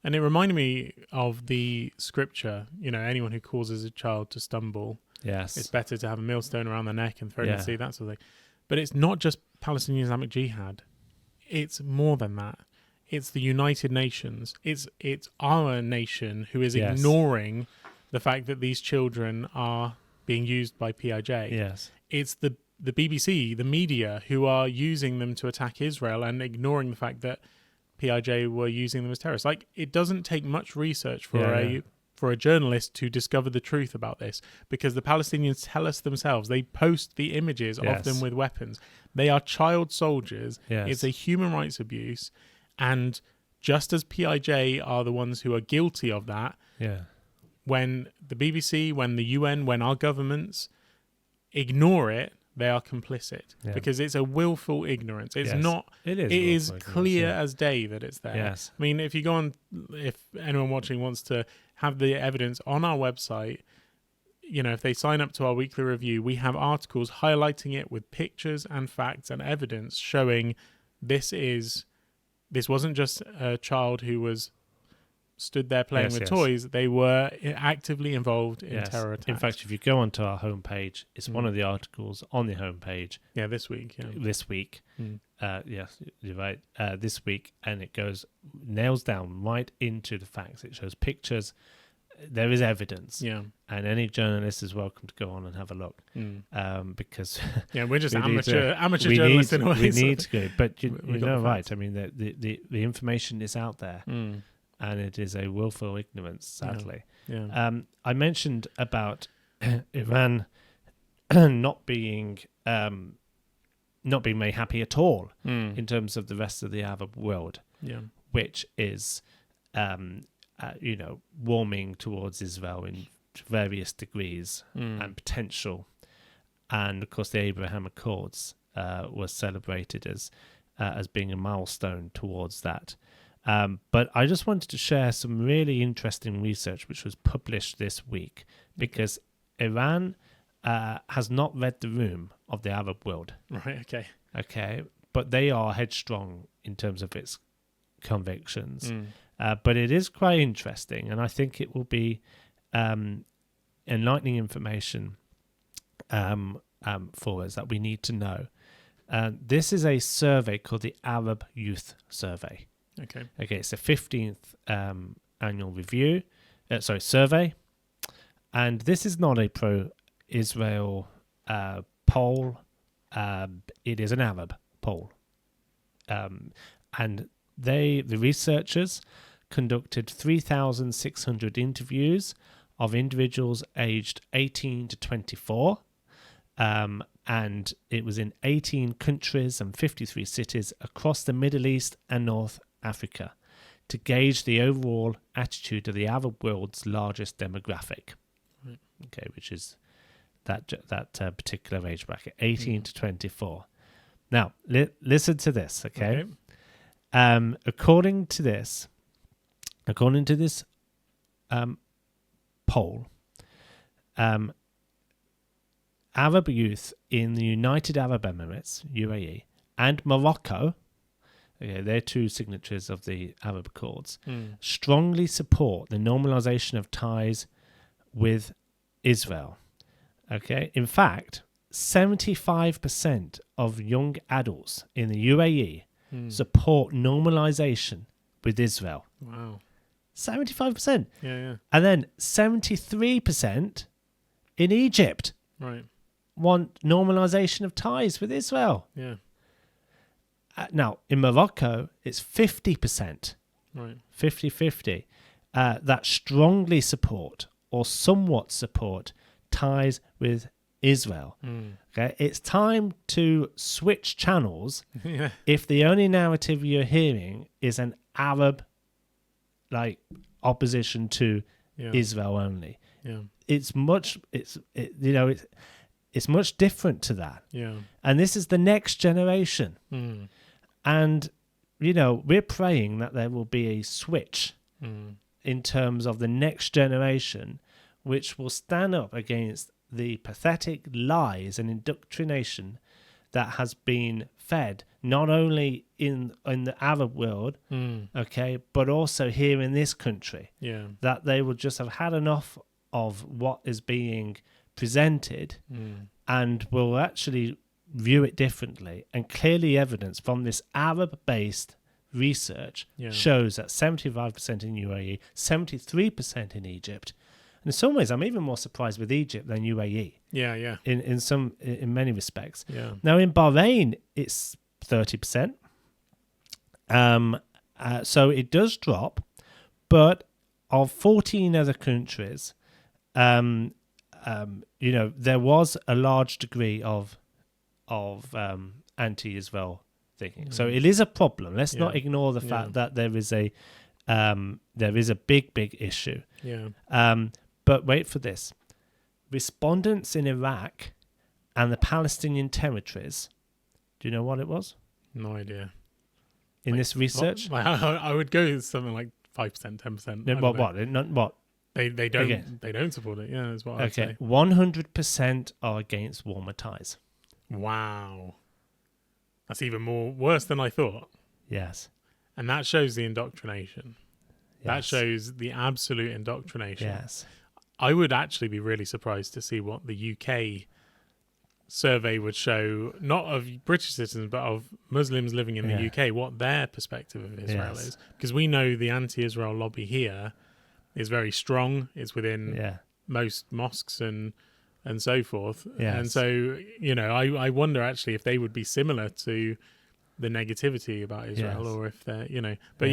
And it reminded me of the scripture, anyone who causes a child to stumble, it's better to have a millstone around their neck and throw it in the sea, that sort of thing. But it's not just Palestinian Islamic Jihad. It's more than that. It's the United Nations. It's our nation who is ignoring the fact that these children are being used by PIJ. Yes. It's the BBC, the media, who are using them to attack Israel and ignoring the fact that PIJ were using them as terrorists. Like, it doesn't take much research for a journalist to discover the truth about this, because the Palestinians tell us themselves. They post the images of them with weapons. They are child soldiers. It's a human rights abuse. And just as PIJ are the ones who are guilty of that, when the BBC, when the UN, when our governments ignore it, they are complicit, because it's a willful ignorance. It's not. It is clear as day that it's there. Yes. I mean, if you go on, if anyone watching wants to have the evidence on our website, if they sign up to our weekly review, we have articles highlighting it with pictures and facts and evidence showing this wasn't just a child who was stood there playing with toys. They were actively involved in terror attacks. In fact, if you go onto our homepage, it's one of the articles on the homepage. Yeah, this week. This week. Yes, you're right. This week, and it nails down right into the facts. It shows pictures. There is evidence. Yeah. And any journalist is welcome to go on and have a look. Because we're just amateur journalists in a way. We need to go. But you're right. I mean, the information is out there. And it is a willful ignorance, sadly. I mentioned about Iran not being very happy at all in terms of the rest of the Arab world, which is warming towards Israel in various degrees and potential. And of course, the Abraham Accords was celebrated as being a milestone towards that. But I just wanted to share some really interesting research which was published this week, because Iran has not read the room of the Arab world. Right, Okay, but they are headstrong in terms of its convictions. But it is quite interesting, and I think it will be enlightening information for us that we need to know. This is a survey called the Arab Youth Survey. Okay, it's the 15th annual review, survey, and this is not a pro-Israel poll. It is an Arab poll, and the researchers conducted 3,600 interviews of individuals aged 18 to 24, and it was in 18 countries and 53 cities across the Middle East and North Africa to gauge the overall attitude of the Arab world's largest demographic, which is that particular age bracket, 18 to 24. Now, listen to this, okay? According to this poll, Arab youth in the United Arab Emirates, UAE, and Morocco, they're two signatories of the Arab Accords, strongly support the normalization of ties with Israel. Okay, in fact, 75% of young adults in the UAE support normalization with Israel. Wow. 75%. Yeah. And then 73% in Egypt want normalization of ties with Israel. Yeah. Now, in Morocco, it's 50%. Right. 50-50. That strongly support or somewhat support ties with Israel. Okay, it's time to switch channels if the only narrative you're hearing is an Arab opposition to Israel only. It's much different to that. And this is the next generation. And we're praying that there will be a switch in terms of the next generation, which will stand up against the pathetic lies and indoctrination that has been fed not only in the Arab world, but also here in this country. That they will just have had enough of what is being presented and will actually view it differently. And clearly evidence from this Arab-based research shows that 75% in UAE, 73% in Egypt. And in some ways, I'm even more surprised with Egypt than UAE. In many respects. Now in Bahrain, it's 30%. So it does drop, but of 14 other countries, there was a large degree of anti-Israel thinking. So it is a problem. Let's not ignore the fact that there is a big issue. But wait for this. Respondents in Iraq and the Palestinian territories, do you know what it was? No idea. In this research? I would go with something like 5%, 10%. What? They don't support it. Yeah, that's what I'd say. 100% are against warmer ties. Wow. That's even worse than I thought. Yes. And that shows the indoctrination. Yes. That shows the absolute indoctrination. Yes. I would actually be really surprised to see what the UK survey would show, not of British citizens, but of Muslims living in the UK, what their perspective of Israel is. Because we know the anti-Israel lobby here is very strong. It's within most mosques and so forth. And so, I wonder actually if they would be similar to the negativity about Israel or if they're, but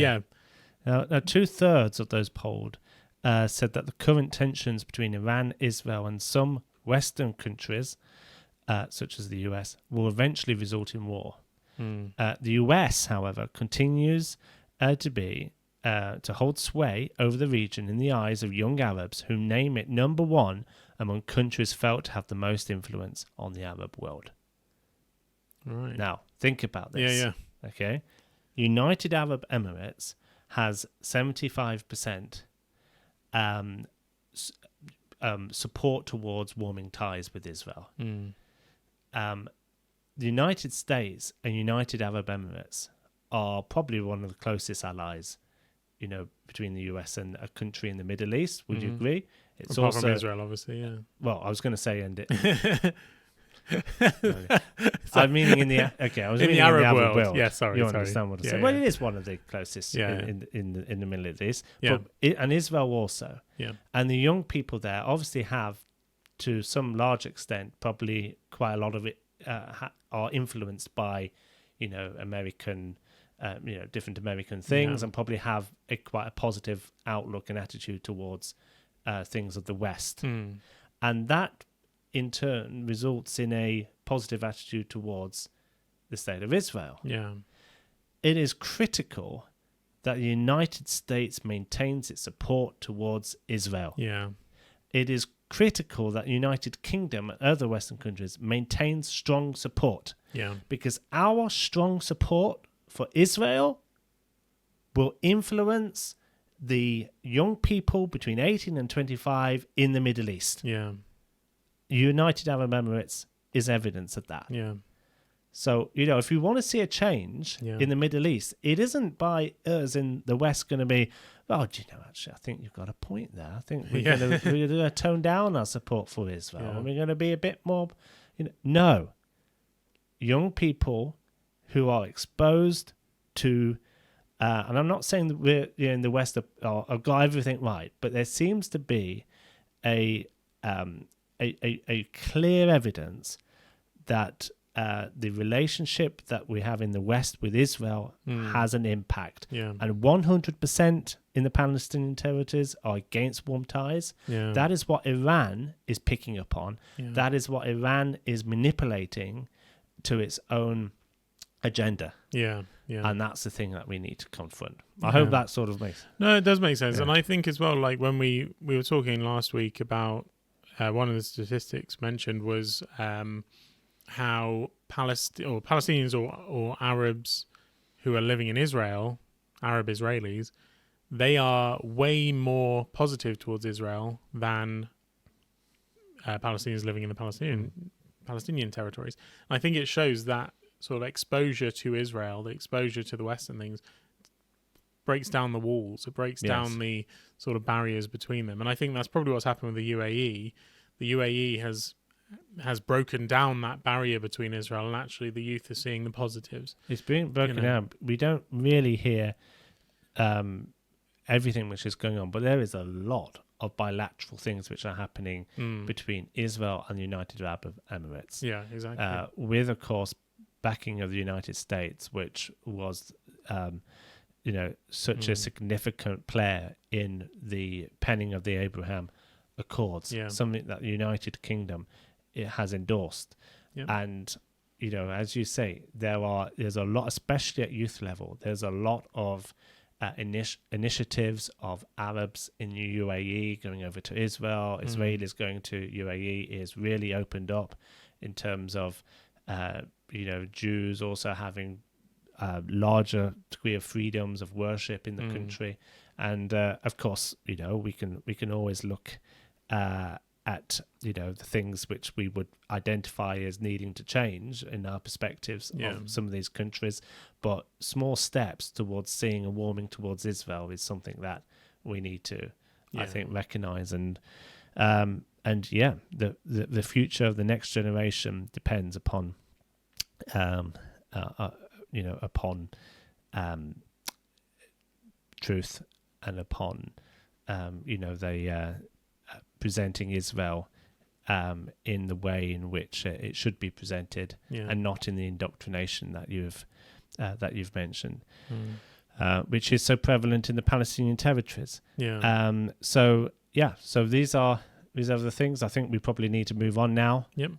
Now, 2/3 of those polled said that the current tensions between Iran, Israel, and some Western countries, such as the US, will eventually result in war. The US, however, continues to hold sway over the region in the eyes of young Arabs who name it number one among countries felt to have the most influence on the Arab world. Right. Now, think about this. Yeah. Okay. United Arab Emirates has 75% support towards warming ties with Israel. The United States and United Arab Emirates are probably one of the closest allies, between the US and a country in the Middle East. Would you agree? It's Apart also from Israel, obviously, yeah. Well, I was going to say, I'm meaning in the Arab world. Yeah, sorry. You understand what I'm saying? Well, it is one of the closest in the Middle East. Yeah. And Israel also. Yeah. And the young people there obviously have, to some large extent, probably quite a lot of it are influenced by, American, different American things, and probably have quite a positive outlook and attitude towards things of the West. And that in turn results in a positive attitude towards the state of Israel. Yeah. It is critical that the United States maintains its support towards Israel. Yeah. It is critical that the United Kingdom and other Western countries maintain strong support. Yeah. Because our strong support for Israel will influence the young people between 18 and 25 in the Middle East. Yeah. United Arab Emirates is evidence of that. Yeah. So, if we want to see a change in the Middle East, it isn't by us in the West going to be, actually, I think you've got a point there. I think we're going to tone down our support for Israel. And we're going to be a bit more, No. Young people who are exposed to, and I'm not saying that we're in the West have got everything right, but there seems to be a clear evidence that the relationship that we have in the West with Israel has an impact. Yeah. And 100% in the Palestinian territories are against warm ties. Yeah. That is what Iran is picking up on. Yeah. That is what Iran is manipulating to its own agenda. Yeah. Yeah. And that's the thing that we need to confront. I hope that sort of makes sense. No, it does make sense. And I think as well, like when we were talking last week about one of the statistics mentioned was how Palestinians or Arabs who are living in Israel, Arab Israelis, they are way more positive towards Israel than Palestinians living in the Palestinian territories. And I think it shows that sort of exposure to Israel, the exposure to the Western things, breaks down the walls. It breaks down the sort of barriers between them. And I think that's probably what's happened with the UAE. The UAE has broken down that barrier between Israel, and actually the youth are seeing the positives. It's being broken down. We don't really hear everything which is going on, but there is a lot of bilateral things which are happening between Israel and the United Arab Emirates. Yeah, exactly. With, of course, backing of the United States, which was, such a significant player in the penning of the Abraham Accords, something that the United Kingdom has endorsed. Yep. And, as you say, there's a lot, especially at youth level, there's a lot of initiatives of Arabs in the UAE going over to Israel. Israelis going to UAE is really opened up in terms of, Jews also having larger degree of freedoms of worship in the country. And, of course, we can always look at the things which we would identify as needing to change in our perspectives of some of these countries, but small steps towards seeing a warming towards Israel is something that we need to I think recognize. And the future of the next generation depends upon upon truth and upon presenting Israel in the way in which it should be presented, and not in the indoctrination that you've mentioned, which is so prevalent in the Palestinian territories. So these are these other things, I think we probably need to move on now. Yep.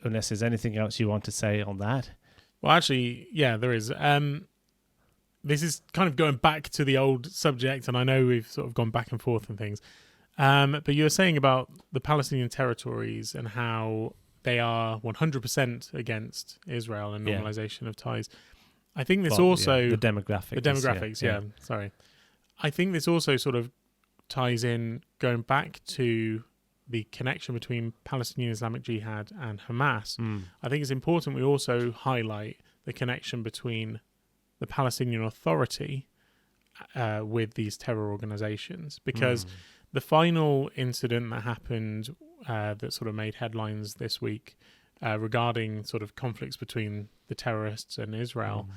Unless there's anything else you want to say on that. Well, actually, yeah, there is. This is kind of going back to the old subject, and I know we've sort of gone back and forth and things. But you were saying about the Palestinian territories and how they are 100% against Israel and normalization of ties. I think this also... the demographics. The demographics, yeah. Sorry. I think this also sort of ties in, going back to the connection between Palestinian Islamic Jihad and Hamas. I think it's important we also highlight the connection between the Palestinian Authority with these terror organizations, because the final incident that happened that sort of made headlines this week regarding sort of conflicts between the terrorists and Israel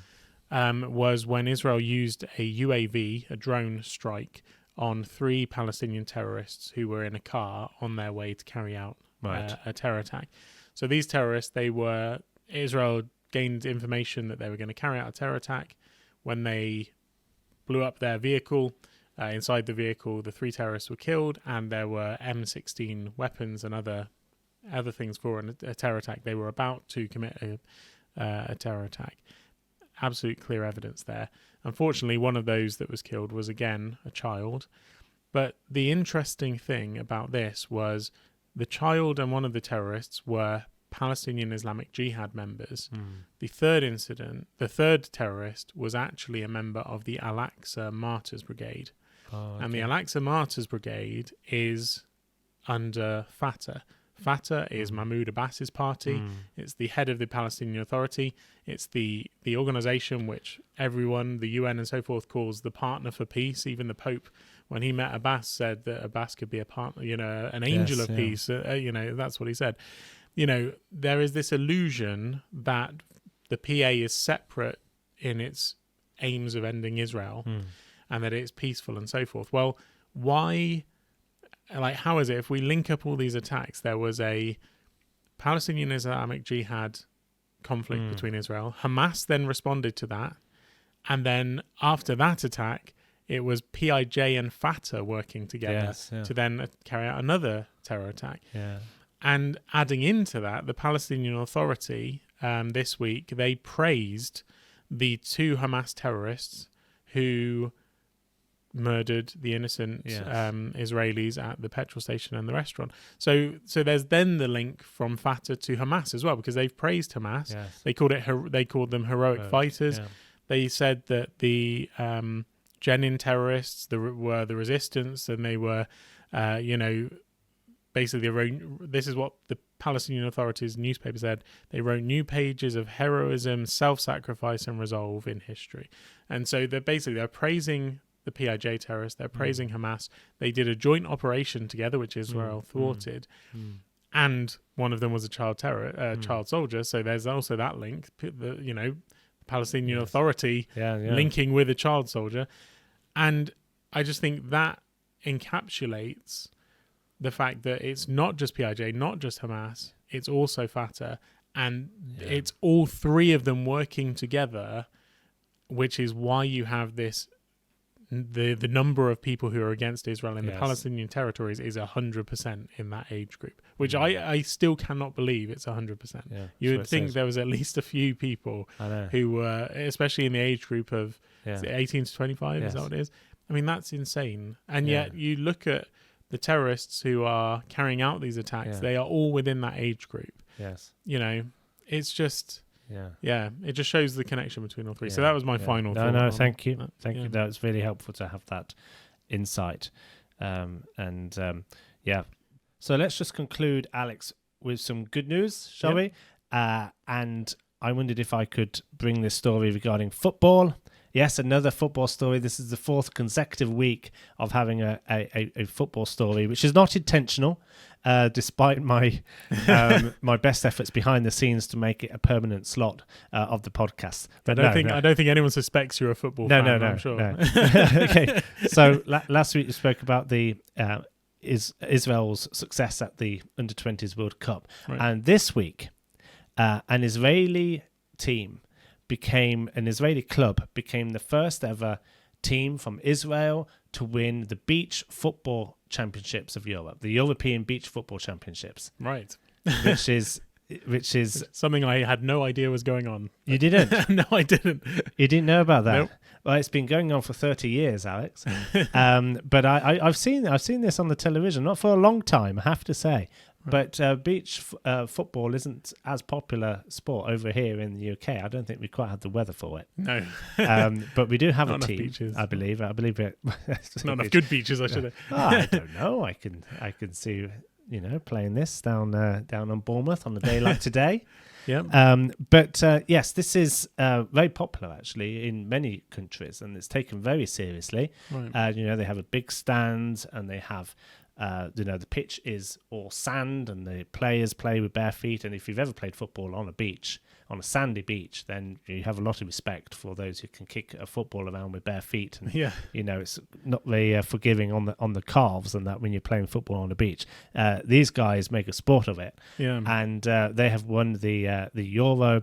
was when Israel used a UAV, a drone strike, on 3 Palestinian terrorists who were in a car on their way to carry out a terror attack. So these terrorists, Israel gained information that they were going to carry out a terror attack. When they blew up their vehicle, inside the vehicle, the 3 terrorists were killed, and there were M16 weapons and other things for a terror attack. They were about to commit a terror attack. Absolute clear evidence there. Unfortunately, one of those that was killed was, again, a child. But the interesting thing about this was the child and one of the terrorists were Palestinian Islamic Jihad members. The third terrorist was actually a member of the Al-Aqsa Martyrs Brigade. And the Al-Aqsa Martyrs Brigade is under Fatah. Fatah is Mahmoud Abbas's party. It's the head of the Palestinian Authority. It's the organization which everyone, the UN and so forth, calls the partner for peace. Even the Pope, when he met Abbas, said that Abbas could be a partner, an angel of peace. That's what he said. There is this illusion that the PA is separate in its aims of ending Israel and that it's peaceful and so forth. Well, why... how is it if we link up all these attacks? There was a Palestinian Islamic Jihad conflict between Israel. Hamas then responded to that. And then after that attack, it was PIJ and Fatah working together to then carry out another terror attack. Yeah. And adding into that, the Palestinian Authority this week, they praised the 2 Hamas terrorists who murdered the innocent Israelis at the petrol station and the restaurant. So there's then the link from Fatah to Hamas as well, because they've praised Hamas. Yes. They called them heroic fighters. Yeah. They said that the Jenin terrorists were the resistance, and they were, basically this is what the Palestinian Authority's newspaper said. They wrote new pages of heroism, self-sacrifice, and resolve in history. And so they're praising the PIJ terrorists, they're praising Hamas. They did a joint operation together, which Israel thwarted. And one of them was a child soldier. So there's also that link, the Palestinian Authority linking with a child soldier. And I just think that encapsulates the fact that it's not just PIJ, not just Hamas, it's also Fatah. And it's all 3 of them working together, which is why you have this... The number of people who are against Israel in the Palestinian territories is 100% in that age group, which I still cannot believe it's 100%. Yeah, you would think there was at least a few people who were, especially in the age group of 18 to 25, is that what it is? I mean, that's insane. And yet you look at the terrorists who are carrying out these attacks, they are all within that age group. Yes. It's just... it just shows the connection between all 3. So that was my final thought. No, thank you. Thank you. That was really helpful to have that insight. So let's just conclude, Alex, with some good news, shall we? And I wondered if I could bring this story regarding football. Yes, another football story. This is the 4th consecutive week of having a football story, which is not intentional, despite my my best efforts behind the scenes to make it a permanent slot of the podcast. But I don't think anyone suspects you're a football fan. No, I'm sure. No. Okay. So last week we spoke about the Israel's success at the Under-20s World Cup, and this week an Israeli club became the first ever team from Israel to win the beach football championships of Europe, the European Beach Football Championships. Right. which is something I had no idea was going on. You didn't? No, I didn't. You didn't know about that? Nope. Well, it's been going on for 30 years, Alex. But I've seen this on the television, not for a long time, I have to say. Right. But beach football isn't as popular sport over here in the UK. I don't think we quite have the weather for it. No. But we do have not a team. Beaches. I believe it. Not enough good beaches, I should say. I don't know. I can see playing this down on Bournemouth on a day like today. Yeah. Yes, this is very popular actually in many countries, and it's taken very seriously. Right. They have a big stand, and they have the pitch is all sand, and the players play with bare feet. And if you've ever played football on a beach, on a sandy beach, then you have a lot of respect for those who can kick a football around with bare feet. And it's not very forgiving on the calves and that when you're playing football on the beach. These guys make a sport of it, and they have won the Euro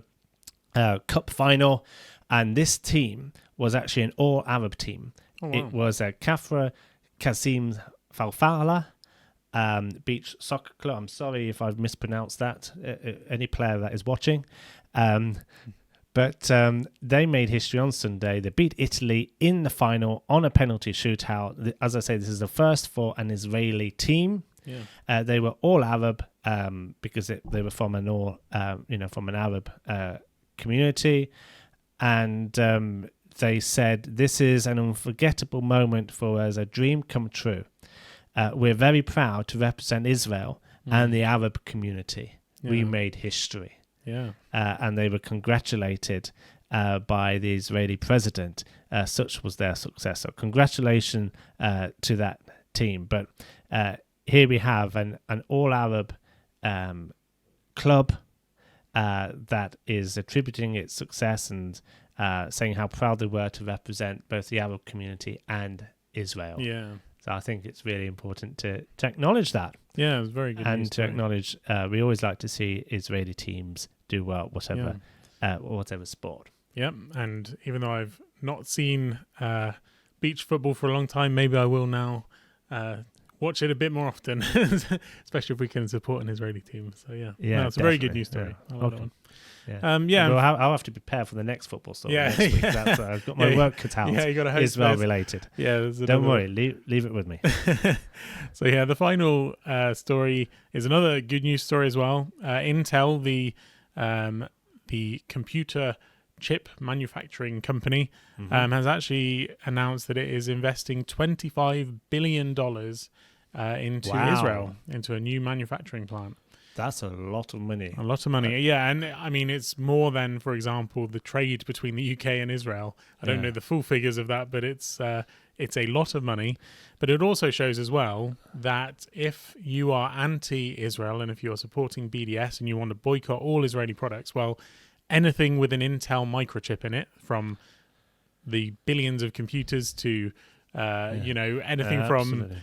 Cup final. And this team was actually an all-Arab team. Oh, wow. It was a Kafra Kasim Falfala beach soccer club. I'm sorry if I've mispronounced that. Any player that is watching. But they made history on Sunday. They beat Italy in the final on a penalty shootout. As I say, this is the first for an Israeli team. Yeah. They were all Arab because they were from from an Arab community, and they said this is an unforgettable moment for us, a dream come true. We're very proud to represent Israel and the Arab community. Yeah. We made history. Yeah. And they were congratulated by the Israeli president. Such was their success. So congratulations to that team. But here we have an all-Arab club that is attributing its success and saying how proud they were to represent both the Arab community and Israel. Yeah. So I think it's really important to acknowledge that. Yeah, it was very good. And to acknowledge, we always like to see Israeli teams do well, whatever sport. Yep, and even though I've not seen beach football for a long time, maybe I will now watch it a bit more often, especially if we can support an Israeli team. So it's a very good news story. Yeah. I like that one. Yeah. Well, I'll have to prepare for the next football story next week. I've got my work cut out. Yeah, you got to host Israel related. Yeah, don't worry, leave it with me. So the final story is another good news story as well. Intel, the computer chip manufacturing company, has actually announced that it is investing $25 billion into Israel, into a new manufacturing plant. That's a lot of money. A lot of money, yeah. And I mean, it's more than, for example, the trade between the UK and Israel. I don't know the full figures of that, but it's a lot of money. But it also shows as well that if you are anti-Israel and if you're supporting BDS and you want to boycott all Israeli products, well, anything with an Intel microchip in it, from the billions of computers to, anything from... Absolutely.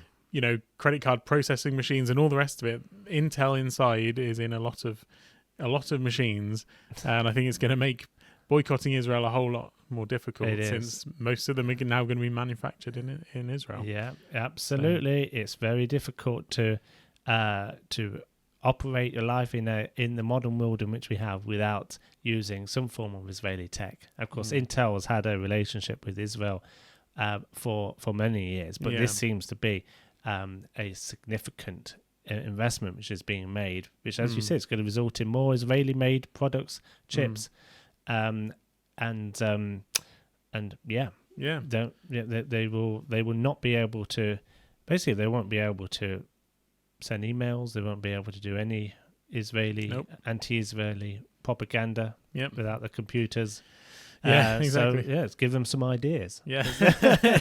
Credit card processing machines and all the rest of it. Intel inside is in a lot of machines, and I think it's going to make boycotting Israel a whole lot more difficult since most of them are now going to be manufactured in Israel. Yeah, absolutely. So. It's very difficult to operate your life in the modern world in which we have without using some form of Israeli tech. Of course, Intel has had a relationship with Israel for many years, but this seems to be a significant investment which is being made, which, as you said, is going to result in more Israeli-made products, chips, they will not be able to. Basically, they won't be able to send emails. They won't be able to do any anti-Israeli propaganda without the computers. Yeah, exactly. So, let's give them some ideas. Yeah.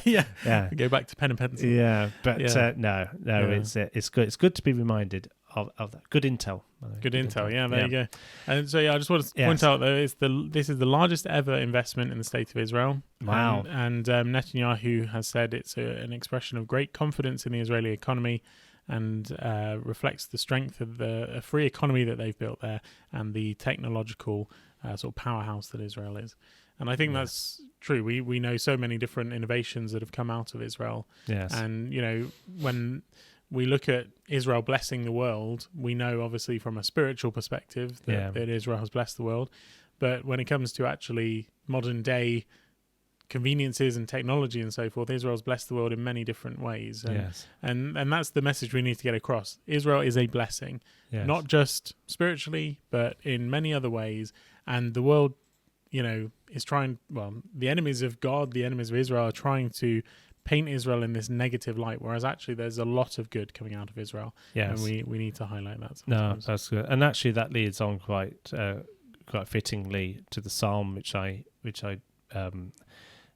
Yeah. Go back to pen and pencil. Yeah, but no, it's good. It's good to be reminded of that. Good intel. Good intel. Yeah, there you go. And so, I just want to point out though, this is the largest ever investment in the state of Israel. Wow. And Netanyahu has said it's an expression of great confidence in the Israeli economy, and reflects the strength of the free economy that they've built there and the technological sort of powerhouse that Israel is. And I think that's true. We know so many different innovations that have come out of Israel. Yes. And, when we look at Israel blessing the world, we know obviously from a spiritual perspective that Israel has blessed the world. But when it comes to actually modern day conveniences and technology and so forth, Israel's blessed the world in many different ways. And that's the message we need to get across. Israel is a blessing, not just spiritually, but in many other ways. And the world, is trying, the enemies of God, the enemies of Israel are trying to paint Israel in this negative light, whereas actually there's a lot of good coming out of Israel. Yes. And we need to highlight that sometimes. No, that's good. And actually that leads on quite fittingly to the psalm which I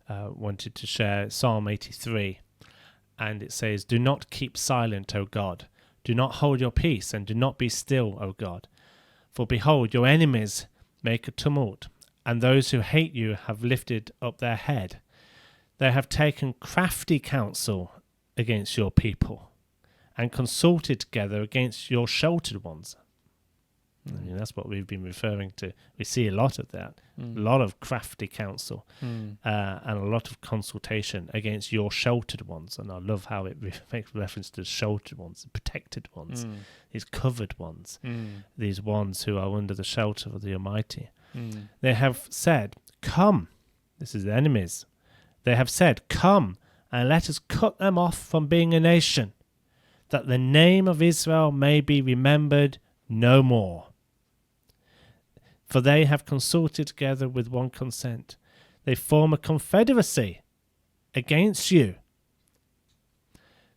wanted to share, Psalm 83, and it says, "Do not keep silent, O God. Do not hold your peace, and do not be still, O God. For behold, your enemies make a tumult, and those who hate you have lifted up their head. They have taken crafty counsel against your people, and consulted together against your sheltered ones." I mean, that's what we've been referring to. We see a lot of that, a lot of crafty counsel, and a lot of consultation against your sheltered ones. And I love how it makes reference to sheltered ones, protected ones, these covered ones, these ones who are under the shelter of the Almighty. They have said, "Come," this is the enemies. They have said, "Come, and let us cut them off from being a nation, that the name of Israel may be remembered no more. For they have consulted together with one consent. They form a confederacy against you.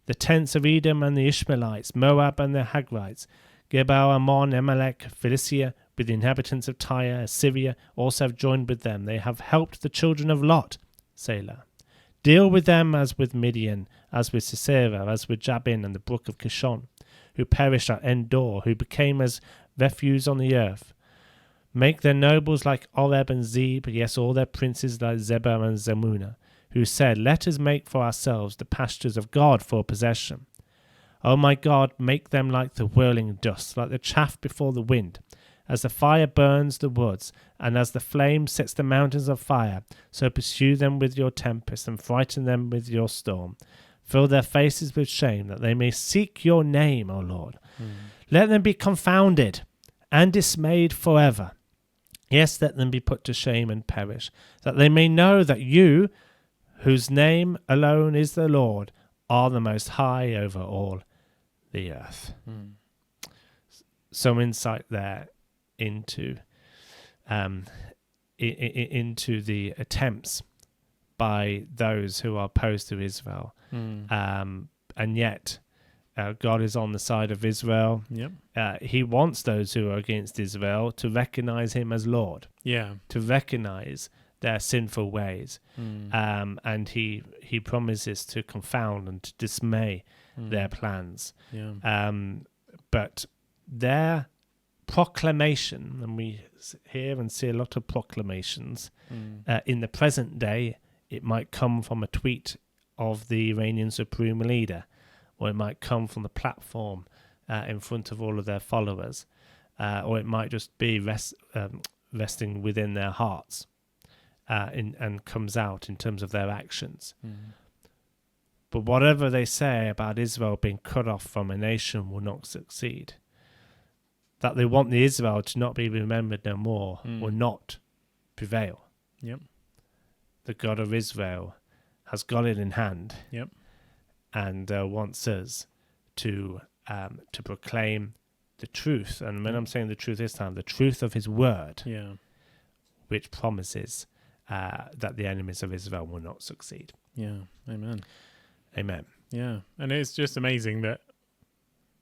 The tents of Edom and the Ishmaelites, Moab and the Hagrites, Gebal, Ammon, Amalek, Philistia, with the inhabitants of Tyre, Assyria, also have joined with them. They have helped the children of Lot, Selah. Deal with them as with Midian, as with Sisera, as with Jabin and the brook of Kishon, who perished at Endor, who became as refuse on the earth. Make their nobles like Oreb and Zeb, yes, all their princes like Zebah and Zalmunna, who said, "Let us make for ourselves the pastures of God for possession." O my God, make them like the whirling dust, like the chaff before the wind. As the fire burns the woods, and as the flame sets the mountains on fire, so pursue them with your tempest, and frighten them with your storm. Fill their faces with shame, that they may seek your name, O Lord. Let them be confounded and dismayed forever. Yes, let them be put to shame and perish, that they may know that you, whose name alone is the Lord, are the most high over all the earth. Some insight there into the attempts by those who are opposed to Israel, and yet God is on the side of Israel. He wants those who are against Israel to recognize him as Lord, to recognize their sinful ways, and he promises to confound and to dismay their plans. But their proclamation, and we hear and see a lot of proclamations in the present day, it might come from a tweet of the Iranian supreme leader, or it might come from the platform in front of all of their followers, or it might just be resting within their hearts and comes out in terms of their actions. But whatever they say about Israel being cut off from a nation will not succeed. That they want the Israel to not be remembered no more will not prevail. The God of Israel has got it in hand, and wants us to proclaim the truth. And when I'm saying the truth this time, the truth of his word, which promises that the enemies of Israel will not succeed. Amen. And it's just amazing that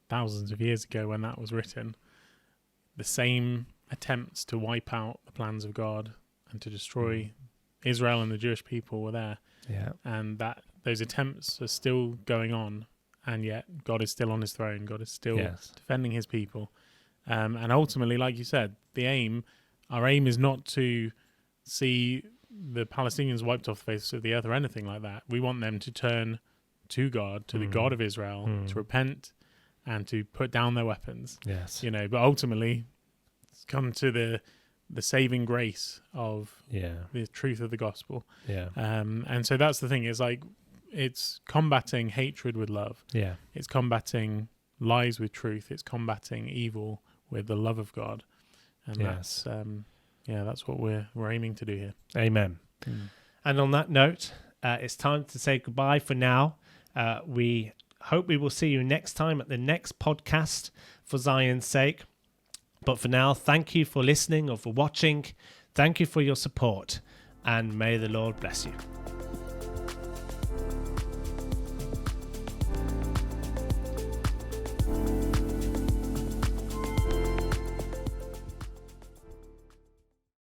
thousands of years ago, when that was written, the same attempts to wipe out the plans of God and to destroy Israel and the Jewish people were there. And that those attempts are still going on, and yet God is still on his throne. God is still defending his people. And ultimately, like you said, our aim is not to see the Palestinians wiped off the face of the earth or anything like that. We want them to turn to God, to the God of Israel, to repent and to put down their weapons. But ultimately, come to the saving grace of the truth of the gospel. And so that's the thing, is like, it's combating hatred with love. It's combating lies with truth. It's combating evil with the love of God. And that's what we're aiming to do here. Amen. And on that note, it's time to say goodbye for now. We hope we will see you next time at the next podcast for Zion's sake. But for now, thank you for listening or for watching. Thank you for your support, and may the Lord bless you.